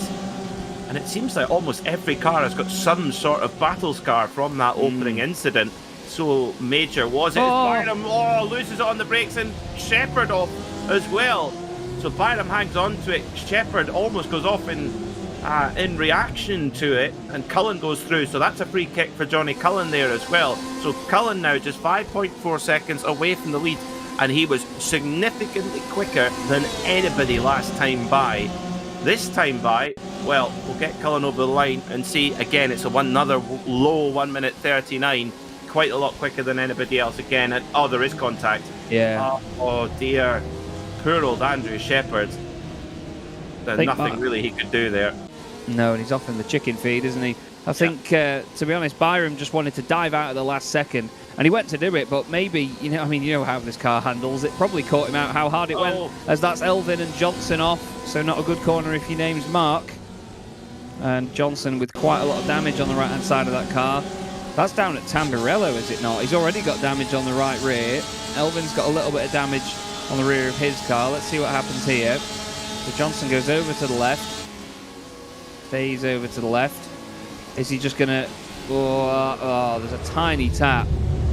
And it seems like almost every car has got some sort of battle scar from that opening incident. so major, was it? Byram loses it on the brakes, and Shepherd off as well. So Byram hangs on to it. Shepherd almost goes off in reaction to it, and Cullen goes through. So that's a free kick for Johnny Cullen there as well. So Cullen now just 5.4 seconds away from the lead, and he was significantly quicker than anybody last time by. This time by, well, we'll get Cullen over the line and see. Again, it's another low 1 minute 39. Quite a lot quicker than anybody else again. And there is contact. Yeah. Oh dear. Poor old Andrew Shepherd. There's nothing really he could do there. No, and he's off in the chicken feed, isn't he? I think, to be honest, Byram just wanted to dive out at the last second, and he went to do it, but maybe, you know how this car handles. It probably caught him out how hard it went, as that's Elvin and Johnson off, so not a good corner if your name's Mark. And Johnson with quite a lot of damage on the right-hand side of that car. That's down at Tambirello, is it not? He's already got damage on the right rear. Elvin's got a little bit of damage on the rear of his car. Let's see what happens here. So Johnson goes over to the left. Stays over to the left. Is he just going to... Oh, there's a tiny tap.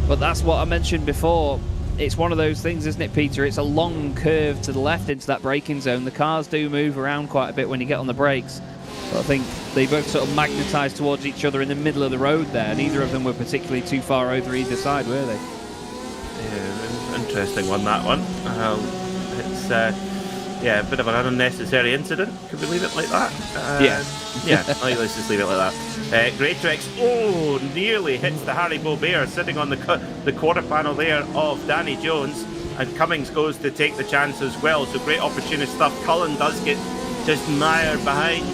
But that's what I mentioned before. It's one of those things, isn't it, Peter? It's a long curve to the left into that braking zone. The cars do move around quite a bit when you get on the brakes. But I think they both sort of magnetised towards each other in the middle of the road there. Neither of them were particularly too far over either side, were they? Yeah, interesting one, that one. It's... yeah, a bit of an unnecessary incident. Could we leave it like that? Yeah, let's just leave it like that. Greatrex, nearly hits the Haribo Bear sitting on the quarter panel there of Danny Jones, and Cummings goes to take the chance as well. So great opportunity stuff. Cullen does get just mired behind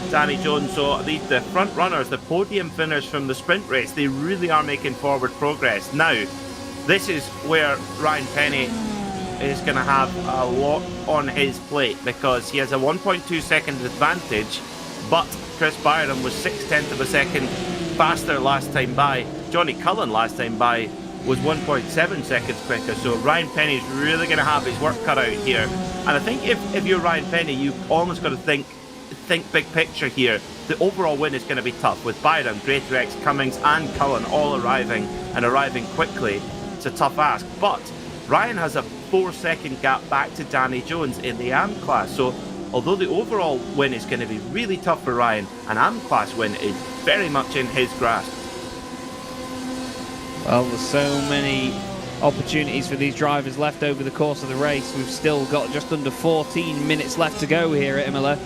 Danny Jones. So the front runners, the podium finners from the sprint race, they really are making forward progress. Now, this is where Ryan Penny is going to have a lot on his plate, because he has a 1.2 second advantage, but Chris Byram was 0.6 of a second faster last time by. Johnny Cullen last time by was 1.7 seconds quicker, so Ryan Penny's really going to have his work cut out here. And I think if you're Ryan Penny, you've almost got to think big picture here. The overall win is going to be tough with Byram, Greatrex, Cummings and Cullen all arriving quickly. It's a tough ask, but Ryan has a 4-second gap back to Danny Jones in the AM class. So although the overall win is going to be really tough for Ryan, an AM class win is very much in his grasp. Well, there's so many opportunities for these drivers left over the course of the race. We've still got just under 14 minutes left to go here at Imola.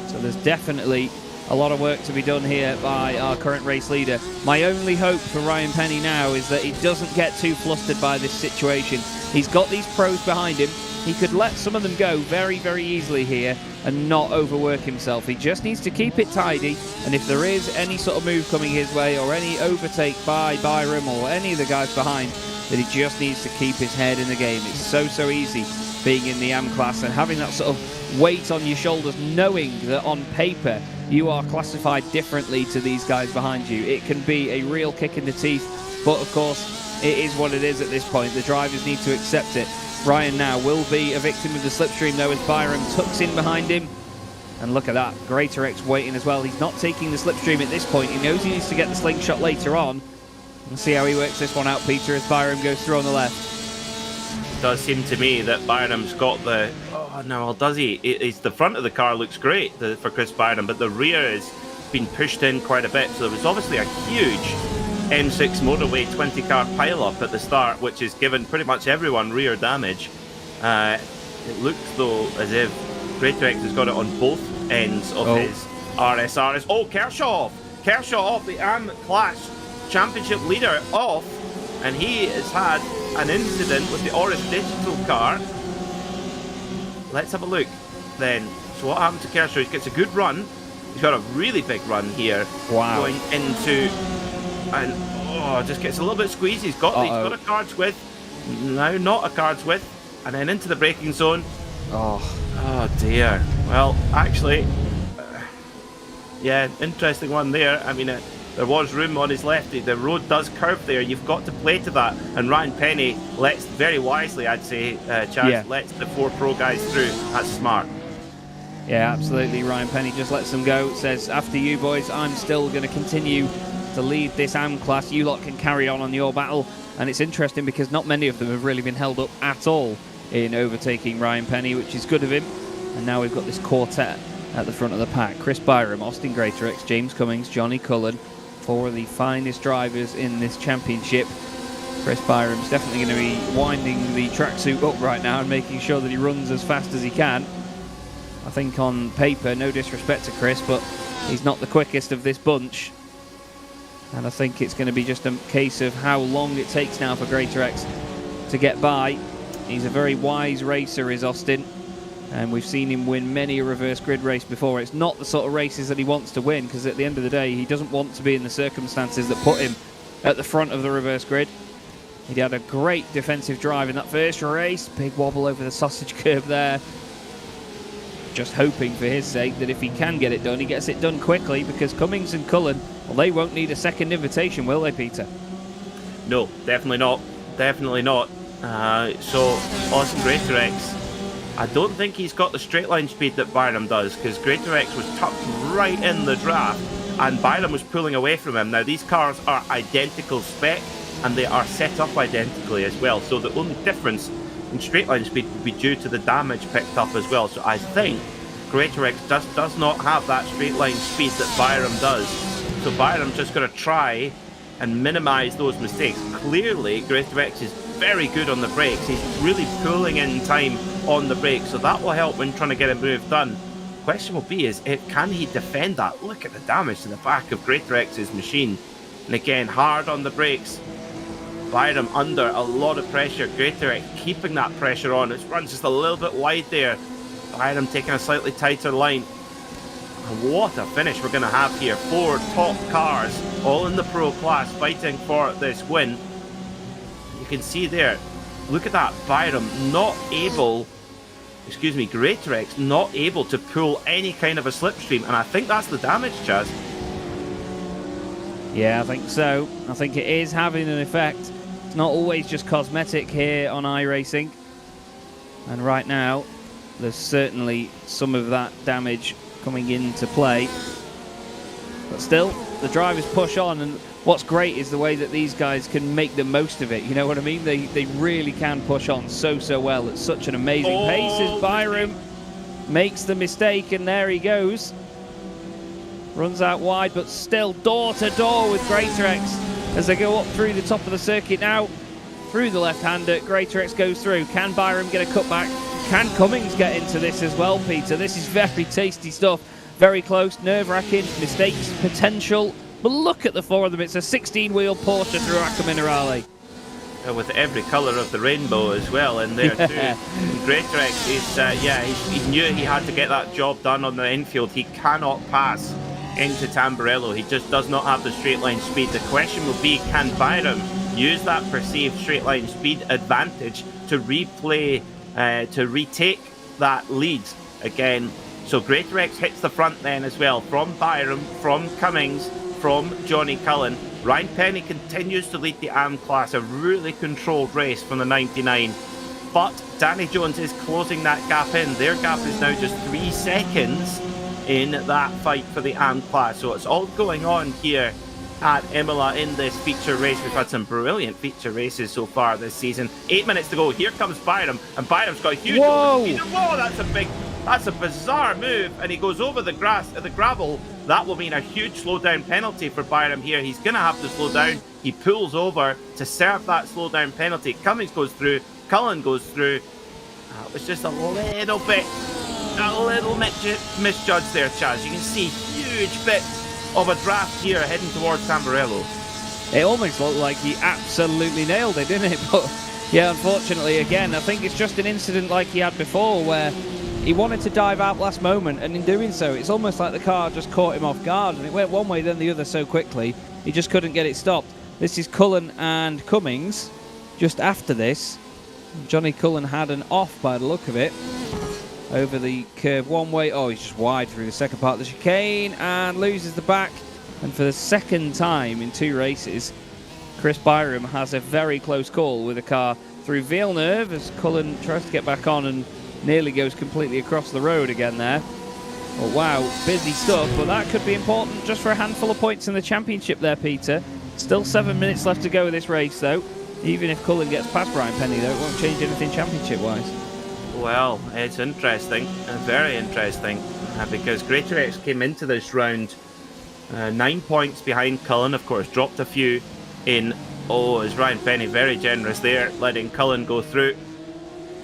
So there's definitely a lot of work to be done here by our current race leader. My only hope for Ryan Penny now is that he doesn't get too flustered by this situation. He's got these pros behind him. He could let some of them go very, very easily here and not overwork himself. He just needs to keep it tidy, and if there is any sort of move coming his way or any overtake by Byram or any of the guys behind, that he just needs to keep his head in the game. It's so easy being in the AM class and having that sort of weight on your shoulders, knowing that on paper you are classified differently to these guys behind you. It can be a real kick in the teeth, but of course it is what it is at this point. The drivers need to accept it. Ryan now will be a victim of the slipstream though, as Byram tucks in behind him. And look at that, Greatrex waiting as well. He's not taking the slipstream at this point. He knows he needs to get the slingshot later on. We'll see how he works this one out, Peter, as Byram goes through on the left. It does seem to me that Byram's got the... Oh, no, well, does he? The front of the car looks great for Chris Byram, but the rear has been pushed in quite a bit. So there was obviously a huge M6 motorway 20-car pile-up at the start, which has given pretty much everyone rear damage. It looks, though, as if Greatrex has got it on both ends of his RSRs. Oh, Kershaw off, the AM class championship leader off, and he has had an incident with the Oris Digital car. Let's have a look then. So what happened to Kershaw? He gets a good run. He's got a really big run here. Wow. Going into, and just gets a little bit squeezed. He's got a cards width. Now not a cards width. And then into the braking zone. Oh dear. Well, actually, yeah, interesting one there. I mean, there was room on his left. The road does curve there. You've got to play to that. And Ryan Penny lets, very wisely, I'd say, lets the 4 pro guys through. That's smart. Yeah, absolutely. Ryan Penny just lets them go. Says, after you boys, I'm still going to continue to lead this AM class. You lot can carry on your battle. And it's interesting because not many of them have really been held up at all in overtaking Ryan Penny, which is good of him. And now we've got this quartet at the front of the pack. Chris Byram, Austin Greatorex, James Cummings, Johnny Cullen, 4 of the finest drivers in this championship. Chris Byram's definitely going to be winding the tracksuit up right now and making sure that he runs as fast as he can. I think on paper, no disrespect to Chris, but he's not the quickest of this bunch. And I think it's going to be just a case of how long it takes now for Greatorex to get by. He's a very wise racer, is Austin. And we've seen him win many a reverse grid race before. It's not the sort of races that he wants to win, because at the end of the day, he doesn't want to be in the circumstances that put him at the front of the reverse grid. He had a great defensive drive in that first race. Big wobble over the sausage curb there. Just hoping for his sake that if he can get it done, he gets it done quickly, because Cummings and Cullen, well, they won't need a second invitation, will they, Peter? No, definitely not. Definitely not. So, Austin Greatorex, I don't think he's got the straight line speed that Byram does, because Greatorex was tucked right in the draft and Byram was pulling away from him. Now, these cars are identical spec and they are set up identically as well, so the only difference in straight line speed would be due to the damage picked up as well. So I think Greatorex does not have that straight line speed that Byram does. So Byram's just going to try and minimise those mistakes. Clearly, Greatorex is very good on the brakes. He's really pulling in time on the brakes, so that will help when trying to get a move done. Question will be can he defend that? Look at the damage to the back of Greatorex's machine. And again, hard on the brakes. Byram under a lot of pressure. Greatorex keeping that pressure on. It runs just a little bit wide there. Byram taking a slightly tighter line. And what a finish we're going to have here. 4 top cars, all in the pro class, fighting for this win. You can see there, look at that, Greatorex not able to pull any kind of a slipstream, and I think that's the damage, Chaz. Yeah, I think so. I think it is having an effect. It's not always just cosmetic here on iRacing. And right now, there's certainly some of that damage coming into play. But still, the drivers push on, and what's great is the way that these guys can make the most of it. You know what I mean? They really can push on so well at such an amazing pace as Byram makes the mistake, and there he goes. Runs out wide, but still door to door with Greatorex as they go up through the top of the circuit now. Through the left-hander, Greatorex goes through. Can Byram get a cutback? Can Cummings get into this as well, Peter? This is very tasty stuff. Very close, nerve-wracking, mistakes, potential. But look at the 4 of them. It's a 16-wheel Porsche through Acca Minerale. With every colour of the rainbow as well in there too. Greatorex, he knew he had to get that job done on the infield. He cannot pass into Tamburello. He just does not have the straight line speed. The question will be, can Byram use that perceived straight line speed advantage to retake that lead again? So Greatorex hits the front then as well, from Byram, from Cummings, from Johnny Cullen. Ryan Penny continues to lead the AM class, a really controlled race from the 99. But Danny Jones is closing that gap in. Their gap is now just 3 seconds in that fight for the AM class. So it's all going on here at Imola in this feature race. We've had some brilliant feature races so far this season. 8 minutes to go. Here comes Byram, and Byram's got a huge overspeed. Whoa, that's a bizarre move, and he goes over the gravel. That will mean a huge slowdown penalty for Byram here. He's going to have to slow down. He pulls over to serve that slowdown penalty. Cummings goes through. Cullen goes through. That was just a little misjudged there, Chaz. You can see huge bit of a draft here heading towards Tamburello. It almost looked like he absolutely nailed it, didn't it? But yeah, unfortunately, again, I think it's just an incident like he had before where he wanted to dive out last moment, and in doing so, it's almost like the car just caught him off guard, and it went one way then the other so quickly, he just couldn't get it stopped. This is Cullen and Cummings. Just after this, Johnny Cullen had an off by the look of it. Over the curve one way. Oh, he's just wide through the second part of the chicane and loses the back. And for the second time in 2 races, Chris Byram has a very close call with a car through Villeneuve as Cullen tries to get back on and nearly goes completely across the road again there. Well, wow, busy stuff, but that could be important just for a handful of points in the championship there, Peter. Still 7 minutes left to go with this race, though. Even if Cullen gets past Brian Penny, though, it won't change anything championship-wise. Well, it's interesting, very interesting, because Greater X came into this round 9 points behind Cullen, of course, dropped a few in. Oh, is Ryan Penny very generous there, letting Cullen go through.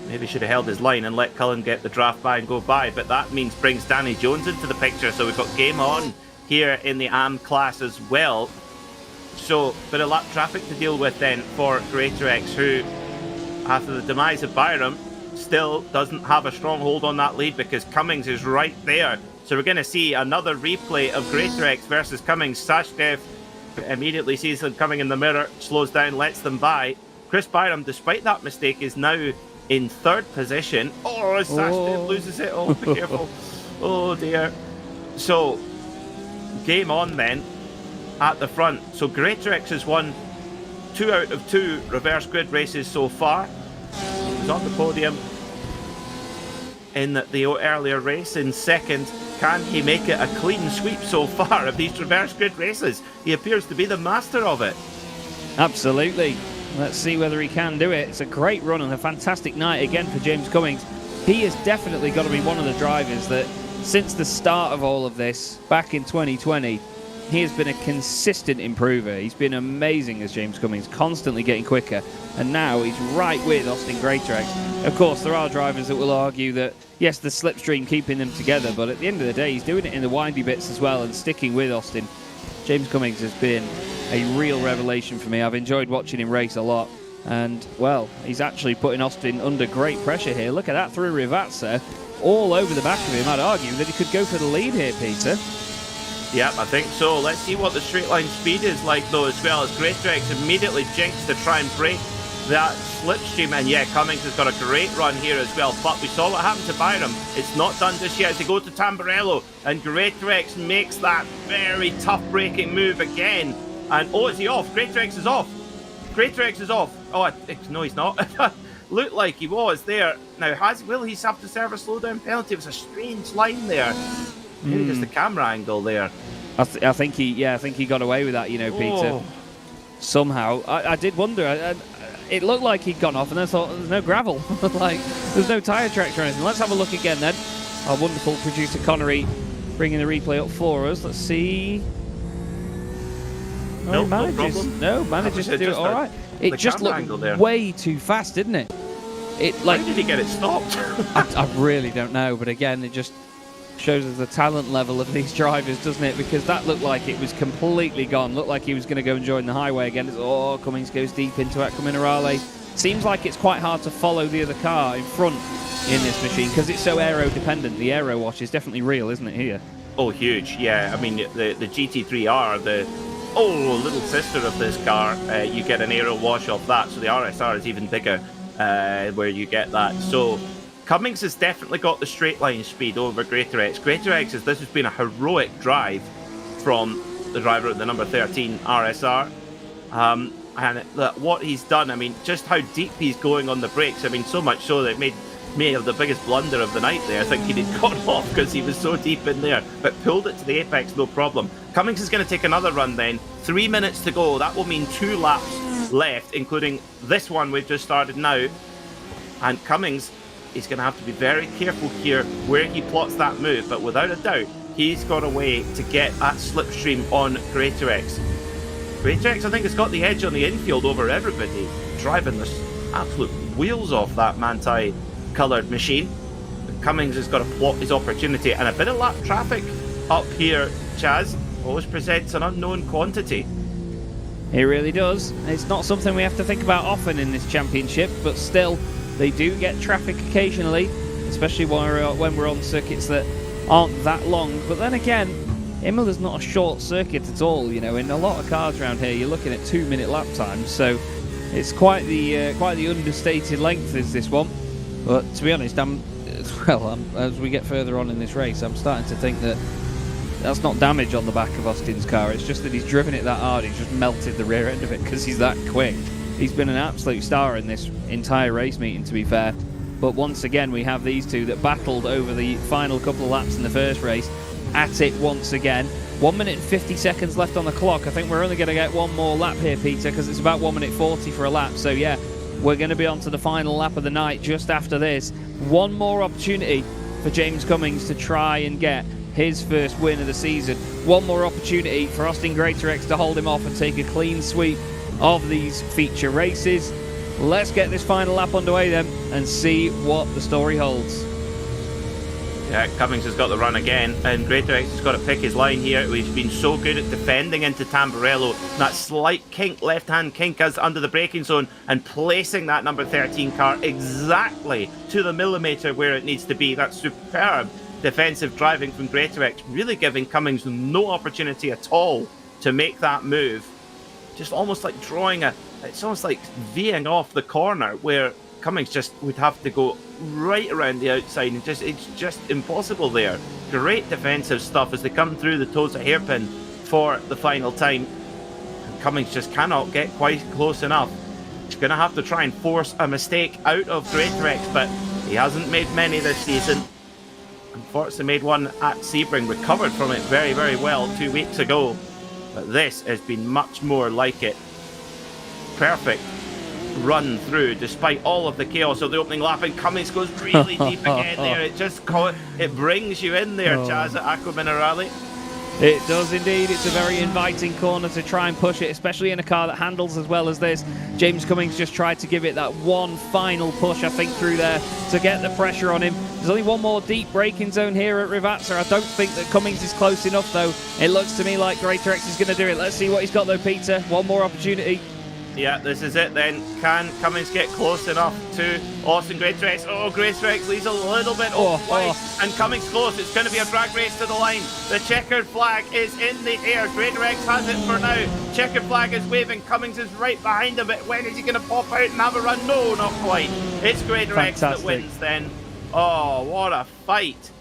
Maybe should have held his line and let Cullen get the draft by and go by, but that means brings Danny Jones into the picture, so we've got game on here in the AM class as well. So, bit of lap traffic to deal with then for Greater X, who, after the demise of Byram, still doesn't have a strong hold on that lead because Cummings is right there. So we're going to see another replay of Greater X versus Cummings. Sashdev immediately sees them coming in the mirror, slows down, lets them by. Chris Byram, despite that mistake, is now in third position. Oh, Sashdev loses it. Oh, be careful. Oh, dear. So, game on then at the front. So Greater X has won 2 out of 2 reverse grid races so far. He's on the podium in the earlier race in second. Can he make it a clean sweep so far of these reverse grid races? He appears to be the master of it. Absolutely. Let's see whether he can do it. It's a great run and a fantastic night again for James Cummings. He has definitely got to be one of the drivers that, since the start of all of this, back in 2020, he has been a consistent improver. He's been amazing as James Cummings, constantly getting quicker. And now he's right with Austin Greater X. Of course, there are drivers that will argue that, yes, the slipstream keeping them together, but at the end of the day, he's doing it in the windy bits as well and sticking with Austin. James Cummings has been a real revelation for me. I've enjoyed watching him race a lot. And, well, he's actually putting Austin under great pressure here. Look at that through Rivazza, all over the back of him. I'd argue that he could go for the lead here, Peter. Yep, I think so. Let's see what the straight line speed is like, though, as well, as Greater X immediately jinxed to try and break that slipstream. And yeah, Cummings has got a great run here as well. But we saw what happened to Byram. It's not done just yet as they go to Tamburello. And Greater X makes that very tough braking move again. And oh, is he off? Greater X is off. Greater X is off. Oh, no, he's not. Looked like he was there. Now, will he have to serve a slowdown penalty? It was a strange line there. Maybe just the camera angle there. I think he got away with that, you know, Peter. Oh. Somehow, I did wonder. It looked like he'd gone off, and I thought there's no gravel, like there's no tyre tracks or anything. Let's have a look again then. Our wonderful producer Connery bringing the replay up for us. Let's see. No, manages to do it all right. It just looked way too fast, didn't it? How did he get it stopped? I really don't know, but again, it just shows us the talent level of these drivers, doesn't it? Because that looked like it was completely gone. Looked like he was going to go and join the highway again. Cummings goes deep into Aqua Minerale. Seems like it's quite hard to follow the other car in front in this machine because it's so aero dependent. The aero wash is definitely real, isn't it, here? Oh, huge, yeah. I mean, the GT3R, the little sister of this car, you get an aero wash off that, so the RSR is even bigger where you get that. So Cummings has definitely got the straight line speed over Greater X. Greater X, this has been a heroic drive from the driver of the number 13 RSR. And what he's done, I mean, just how deep he's going on the brakes. I mean, so much so that it made the biggest blunder of the night there, thinking he'd gone off because he was so deep in there, but pulled it to the apex, no problem. Cummings is going to take another run then. 3 minutes to go. That will mean 2 laps left, including this one we've just started now. And Cummings, he's going to have to be very careful here where he plots that move, but without a doubt, he's got a way to get that slipstream on Greater X. Greater X, I think, has got the edge on the infield over everybody, driving the absolute wheels off that Manti-coloured machine. Cummings has got to plot his opportunity, and a bit of lap traffic up here, Chaz, always presents an unknown quantity. It really does. It's not something we have to think about often in this championship, but still, they do get traffic occasionally, especially when we're on circuits that aren't that long. But then again, Imola's not a short circuit at all. You know, in a lot of cars around here, you're looking at 2-minute lap times, so it's quite the understated length is this one. But to be honest, as we get further on in this race, I'm starting to think that that's not damage on the back of Austin's car. It's just that he's driven it that hard. He's just melted the rear end of it because he's that quick. He's been an absolute star in this entire race meeting, to be fair. But once again, we have these two that battled over the final couple of laps in the first race, at it once again. 1 minute and 50 seconds left on the clock. I think we're only going to get one more lap here, Peter, because it's about 1 minute 40 for a lap. So yeah, we're going to be on to the final lap of the night just after this. One more opportunity for James Cummings to try and get his first win of the season. One more opportunity for Austin Greatorex to hold him off and take a clean sweep of these feature races. Let's get this final lap underway then and see what the story holds. Yeah, Cummings has got the run again, and Greatorex has got to pick his line here. He's been so good at defending into Tamburello. That slight kink, left-hand kink as under the braking zone, and placing that number 13 car exactly to the millimetre where it needs to be. That's superb defensive driving from Greatorex, really giving Cummings no opportunity at all to make that move. Just almost like it's almost like V'ing off the corner where Cummings just would have to go right around the outside, and it's just impossible there. Great defensive stuff as they come through the Tosa hairpin for the final time. And Cummings just cannot get quite close enough. He's going to have to try and force a mistake out of Greatorex, but he hasn't made many this season. Unfortunately made one at Sebring, recovered from it very, very well 2 weeks ago. But this has been much more like it. Perfect run through despite all of the chaos of the opening lap, and Cummings goes really deep again there. It brings you in there, Chaz, at Aqua Minerale. It does indeed. It's a very inviting corner to try and push it, especially in a car that handles as well as this. James Cummings just tried to give it that one final push, I think, through there to get the pressure on him. There's only one more deep braking zone here at Rivazza. I don't think that Cummings is close enough, though. It looks to me like Greatorex is going to do it. Let's see what he's got, though, Peter. One more opportunity. Yeah, this is it then. Can Cummings get close enough to Austin Greatorex? Oh, Greatorex leaves a little bit wide, and Cummings close. It's going to be a drag race to the line. The checkered flag is in the air. Greatorex has it for now. Checkered flag is waving. Cummings is right behind him, but when is he going to pop out and have a run? No, not quite. It's Greatorex that wins then. Oh, what a fight.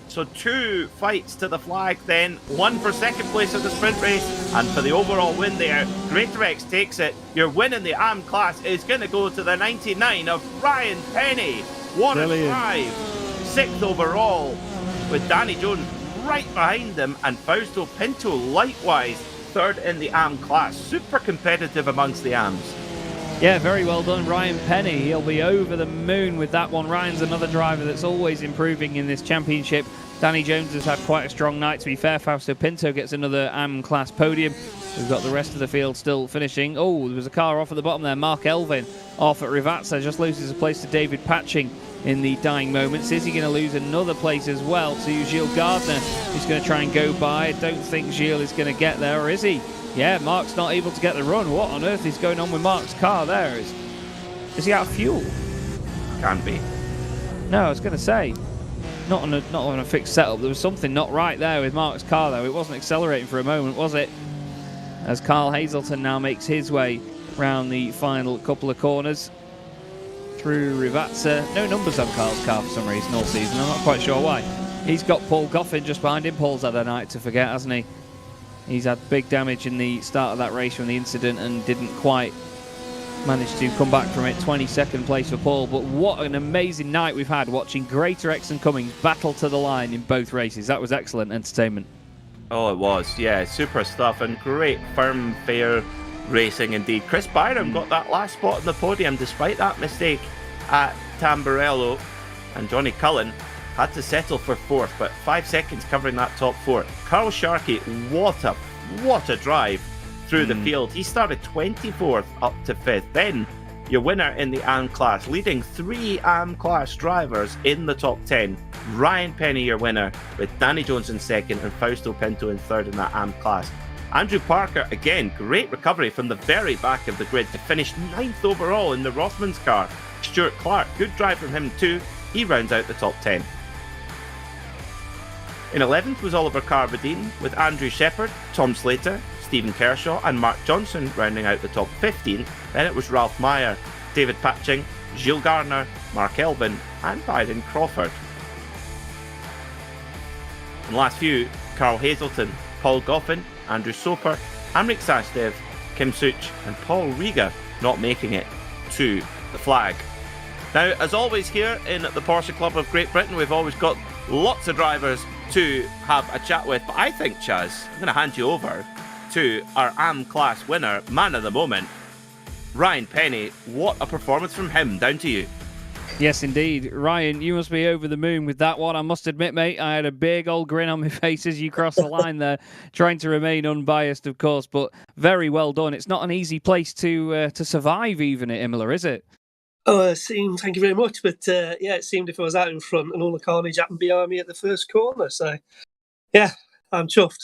So 2 fights to the flag then, 1 for second place of the sprint race, and for the overall win there, Greatorex takes it. Your win in the AM class is going to go to the 99 of Ryan Penny. What a drive. 6th overall, with Danny Jones right behind him, and Fausto Pinto likewise 3rd in the AM class. Super competitive amongst the AMs. Yeah, very well done, Ryan Penny. He'll be over the moon with that one. Ryan's another driver that's always improving in this championship. Danny Jones has had quite a strong night, to be fair. Fausto Pinto gets another AM class podium. We've got the rest of the field still finishing. Oh, there was a car off at the bottom there. Mark Elvin off at Rivazza, just loses a place to David Patching in the dying moments. Is he going to lose another place as well to Gilles Gardner, who's going to try and go by? I don't think Gilles is going to get there, or is he? Yeah, Mark's not able to get the run. What on earth is going on with Mark's car there? Is he out of fuel? Can't be. No, I was going to say, not on a fixed setup. There was something not right there with Mark's car, though. It wasn't accelerating for a moment, was it? As Carl Hazelton now makes his way round the final couple of corners through Rivazza. No numbers on Carl's car for some reason all season. I'm not quite sure why. He's got Paul Goffin just behind him. Paul's had a night to forget, hasn't he? He's had big damage in the start of that race from the incident and didn't quite manage to come back from it. 22nd place for Paul. But what an amazing night we've had watching Greatorex and Cummings battle to the line in both races. That was excellent entertainment. Oh, it was. Yeah, super stuff and great firm, fair racing indeed. Chris Byram got that last spot on the podium despite that mistake at Tamburello, and Johnny Cullen had to settle for 4th, but 5 seconds covering that top 4. Carl Sharkey, what a drive through the field. He started 24th up to 5th. Then your winner in the AM class, leading 3 AM class drivers in the top 10. Ryan Penny, your winner, with Danny Jones in 2nd and Fausto Pinto in 3rd in that AM class. Andrew Parker, again, great recovery from the very back of the grid to finish 9th overall in the Rothmans car. Stuart Clark, good drive from him too. He rounds out the top 10. In 11th was Oliver Carbadine, with Andrew Shepherd, Tom Slater, Stephen Kershaw and Mark Johnson rounding out the top 15. Then it was Ralph Meyer, David Patching, Gilles Gardner, Mark Elvin and Byron Crawford. And last few, Carl Hazelton, Paul Goffin, Andrew Soper, Amrik Sastev, Kim Such and Paul Riga not making it to the flag. Now, as always here in the Porsche Club of Great Britain, we've always got lots of drivers to have a chat with. But I think, Chaz, I'm going to hand you over to our AM class winner, man of the moment, Ryan Penny. What a performance from him. Down to you. Yes, indeed. Ryan, you must be over the moon with that one. I must admit, mate, I had a big old grin on my face as you crossed the line there, trying to remain unbiased, of course, but very well done. It's not an easy place to survive even at Imola, is it? Oh, it seemed, thank you very much. But yeah, it seemed if I was out in front and all the carnage happened behind me at the first corner. So, yeah, I'm chuffed.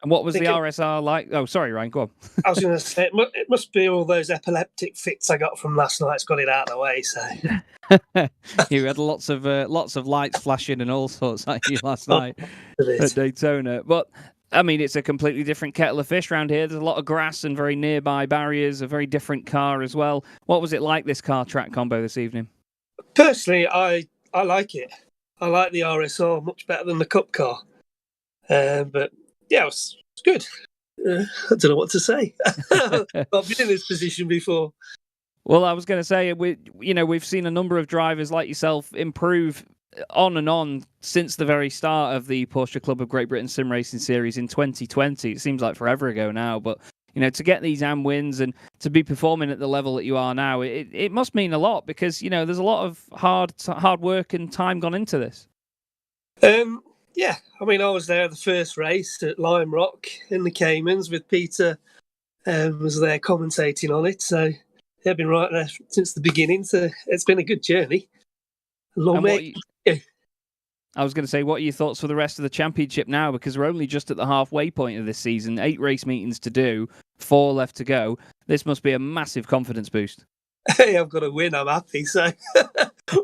And what was the RSR like? Oh, sorry, Ryan, go on. I was going to say, it must be all those epileptic fits I got from last night. It's got it out of the way, so. You had lots of lights flashing and all sorts at you last night at Daytona. But, I mean, it's a completely different kettle of fish around here. There's a lot of grass and very nearby barriers, a very different car as well. What was it like, this car-track combo this evening? Personally, I like it. I like the RSR much better than the Cup car. But, yeah, it's good. I don't know what to say. I've been in this position before. Well, I was going to say, we've seen a number of drivers like yourself improve on and on since the very start of the Porsche Club of Great Britain Sim Racing Series in 2020. It seems like forever ago now, but to get these AM wins and to be performing at the level that you are now, it must mean a lot because there's a lot of hard work and time gone into this. Yeah, I mean, I was there at the first race at Lime Rock in the Caymans with Peter, was there commentating on it. So yeah, I've been right there since the beginning. So it's been a good journey. I was going to say, what are your thoughts for the rest of the championship now? Because we're only just at the halfway point of this season. 8 race meetings to do, 4 left to go. This must be a massive confidence boost. Hey, I've got to win. I'm happy. So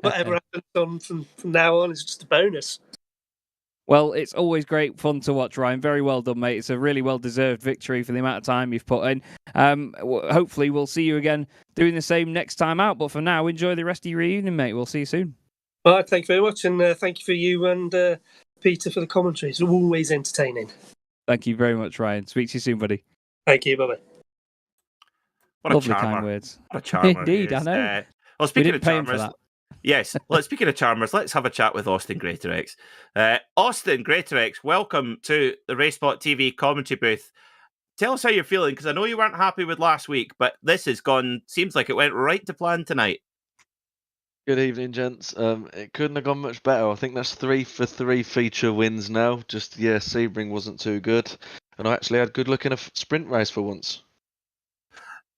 whatever happens from now on is just a bonus. Well, it's always great fun to watch, Ryan. Very well done, mate. It's a really well-deserved victory for the amount of time you've put in. Hopefully, we'll see you again doing the same next time out. But for now, enjoy the rest of your evening, mate. We'll see you soon. All right, thank you very much. And thank you for you and Peter for the commentary. It's always entertaining. Thank you very much, Ryan. Speak to you soon, buddy. Thank you. Bye-bye. What Lovely a charmer. kind words. What a charmer. Indeed, I know. Well, speaking of charmers, yes. Well, speaking of charmers, let's have a chat with Austin Greatorex. Austin Greatorex, welcome to the RaceSpotTV commentary booth. Tell us how you're feeling, because I know you weren't happy with last week, but this has gone, seems like it went right to plan tonight. Good evening, gents. It couldn't have gone much better. I think that's 3 for 3 feature wins now. Just, Sebring wasn't too good. And I actually had good luck in a sprint race for once.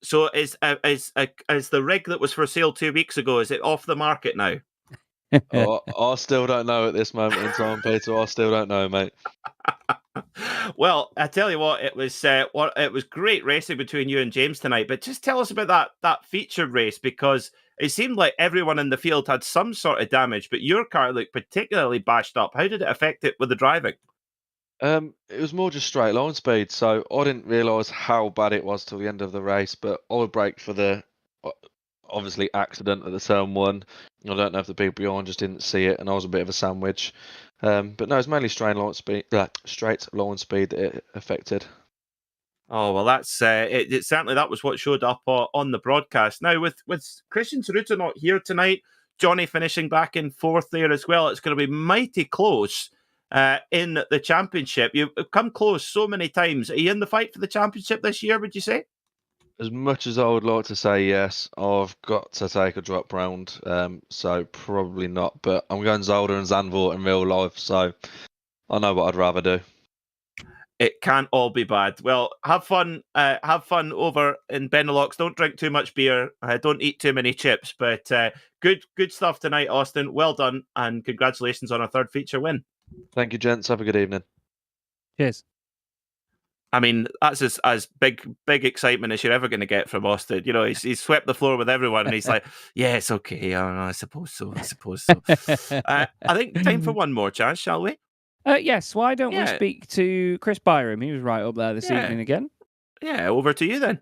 So is the rig that was for sale 2 weeks ago, is it off the market now? I still don't know at this moment in time, Peter. I still don't know, mate. Well, I tell you what, it was great racing between you and James tonight. But just tell us about that feature race, because it seemed like everyone in the field had some sort of damage, but your car looked particularly bashed up. How did it affect it with the driving? It was more just straight line speed, so I didn't realise how bad it was till the end of the race. But I would brake for the obviously accident at the turn 1. I don't know if the people behind just didn't see it, and I was a bit of a sandwich. But no, it's mainly straight line speed that it affected. Oh, well, that's it. Certainly, that was what showed up on the broadcast. Now, with Christian Ceruta not here tonight, Johnny finishing back in 4th there as well, it's going to be mighty close in the championship. You've come close so many times. Are you in the fight for the championship this year, would you say? As much as I would like to say yes, I've got to take a drop round, so probably not. But I'm going Zolder and Zandvoort in real life, so I know what I'd rather do. It can't all be bad. Well, have fun over in Benelux. Don't drink too much beer. Don't eat too many chips. But good stuff tonight, Austin. Well done, and congratulations on a 3rd feature win. Thank you, gents. Have a good evening. Cheers. I mean, that's as big excitement as you're ever going to get from Austin. He's swept the floor with everyone, and he's like, "Yeah, it's okay. I suppose so. I think time for one more chance, shall we? Yes. Why don't we speak to Chris Byram? He was right up there this evening again. Yeah, over to you then.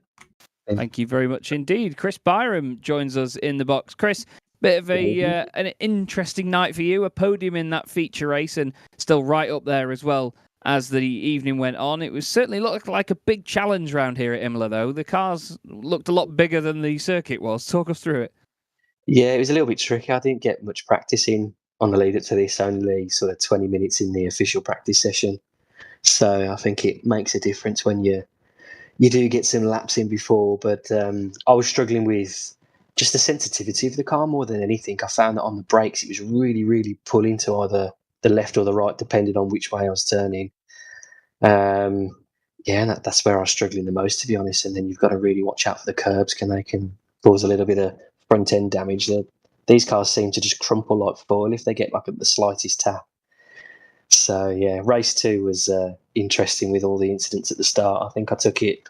Thank you very much indeed. Chris Byram joins us in the box. Chris, bit of an interesting night for you. A podium in that feature race, and still right up there as well. As the evening went on, it was certainly looked like a big challenge round here at Imola, though. The cars looked a lot bigger than the circuit was. Talk us through it. Yeah, it was a little bit tricky. I didn't get much practice in on the lead up to this, only sort of 20 minutes in the official practice session. So I think it makes a difference when you do get some laps in before. But I was struggling with just the sensitivity of the car more than anything. I found that on the brakes, it was really, really pulling to either the left or the right, depending on which way I was turning. Yeah, and that's where I was struggling the most, to be honest. And then you've got to really watch out for the curbs, they can cause a little bit of front end damage. These cars seem to just crumple like foil if they get like the slightest tap. So yeah, race 2 was interesting with all the incidents at the start. I think I took it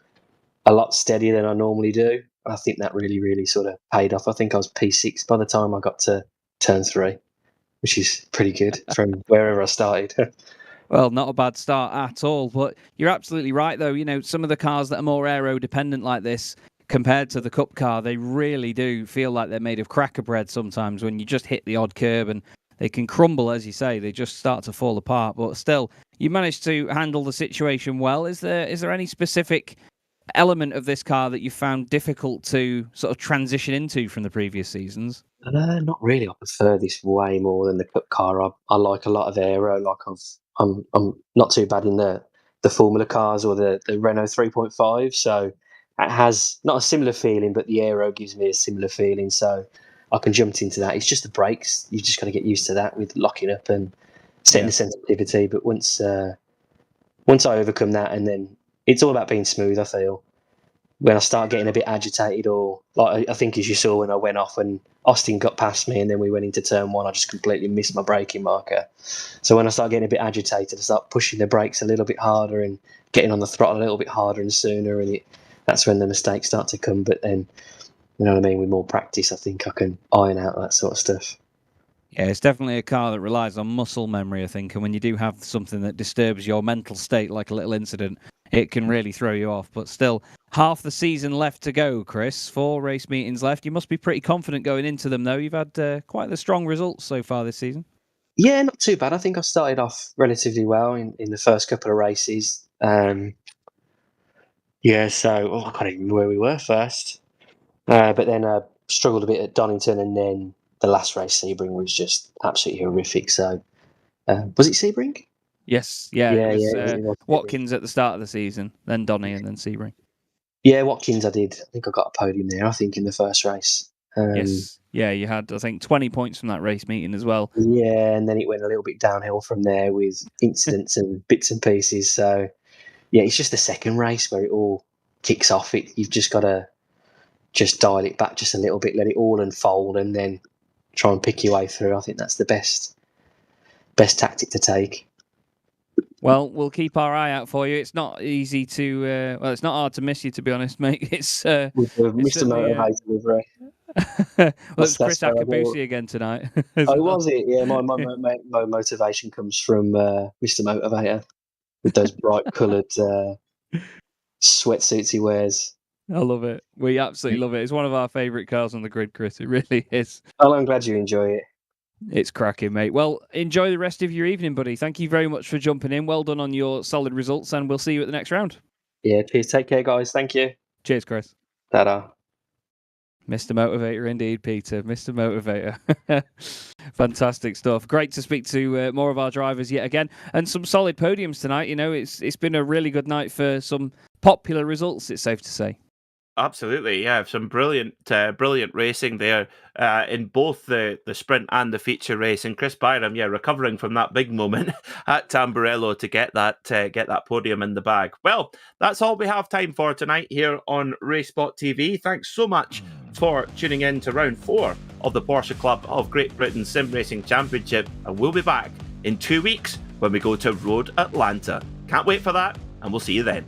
a lot steadier than I normally do. I think that really, really sort of paid off. I think I was P6 by the time I got to turn 3, which is pretty good from wherever I started. Well, not a bad start at all, but you're absolutely right, though. You know, some of the cars that are more aero-dependent like this, compared to the Cup car, they really do feel like they're made of cracker bread sometimes when you just hit the odd curb and they can crumble, as you say. They just start to fall apart. But still, you managed to handle the situation well. Is there any specific element of this car that you found difficult to sort of transition into from the previous seasons? Not really. I prefer this way more than the Cup car. I like a lot of aero. Like I'm not too bad in the Formula cars or the Renault 3.5. So it has not a similar feeling, but the aero gives me a similar feeling. So I can jump into that. It's just the brakes. You just got to get used to that with locking up and setting the sensitivity. But once I overcome that, and then it's all about being smooth, I feel. When I start getting a bit agitated, or like I think as you saw when I went off and Austin got past me and then we went into turn 1, I just completely missed my braking marker. So when I start getting a bit agitated, I start pushing the brakes a little bit harder and getting on the throttle a little bit harder and sooner, and that's when the mistakes start to come. But then, you know what I mean, with more practice, I think I can iron out that sort of stuff. Yeah, it's definitely a car that relies on muscle memory, I think. And when you do have something that disturbs your mental state, like a little incident, it can really throw you off. But still, half the season left to go, Chris. 4 race meetings left. You must be pretty confident going into them, though. You've had quite the strong results so far this season. Yeah, not too bad. I think I started off relatively well in the first couple of races. Yeah, so I can't even remember where we were first. But then I struggled a bit at Donington, and then the last race, Sebring, was just absolutely horrific. So, was it Sebring? Yes, it was Watkins at the start of the season, then Donny, and then Sebring. Yeah, Watkins, I did. I think I got a podium there, I think, in the first race. Yes, yeah, you had, I think, 20 points from that race meeting as well. Yeah, and then it went a little bit downhill from there with incidents and bits and pieces. So, yeah, it's just the second race where it all kicks off. You've just got to just dial it back just a little bit, let it all unfold, and then try and pick your way through. I think that's the best tactic to take. Well, we'll keep our eye out for you. It's not easy to, it's not hard to miss you, to be honest, mate. It's Mr. Motivator delivery. Well, it's Chris Akabusi again tonight. Oh, was it? Yeah, my motivation comes from Mr. Motivator with those bright coloured sweatsuits he wears. I love it. We absolutely love it. It's one of our favourite cars on the grid, Chris. It really is. Well, I'm glad you enjoy it. It's cracking, mate. Well, enjoy the rest of your evening, buddy. Thank you very much for jumping in. Well done on your solid results, and we'll see you at the next round. Yeah, cheers. Take care, guys. Thank you. Cheers, Chris. Ta-da. Mr. Motivator indeed, Peter. Mr. Motivator. Fantastic stuff. Great to speak to more of our drivers yet again, and some solid podiums tonight. You know, it's been a really good night for some popular results, it's safe to say. Absolutely, yeah. Some brilliant racing there in both the sprint and the feature race. And Chris Byram, recovering from that big moment at Tamburello to get that podium in the bag. Well, that's all we have time for tonight here on RaceSpotTV. Thanks so much for tuning in to round 4 of the Porsche Club of Great Britain Sim Racing Championship, and we'll be back in 2 weeks when we go to Road Atlanta. Can't wait for that, and we'll see you then.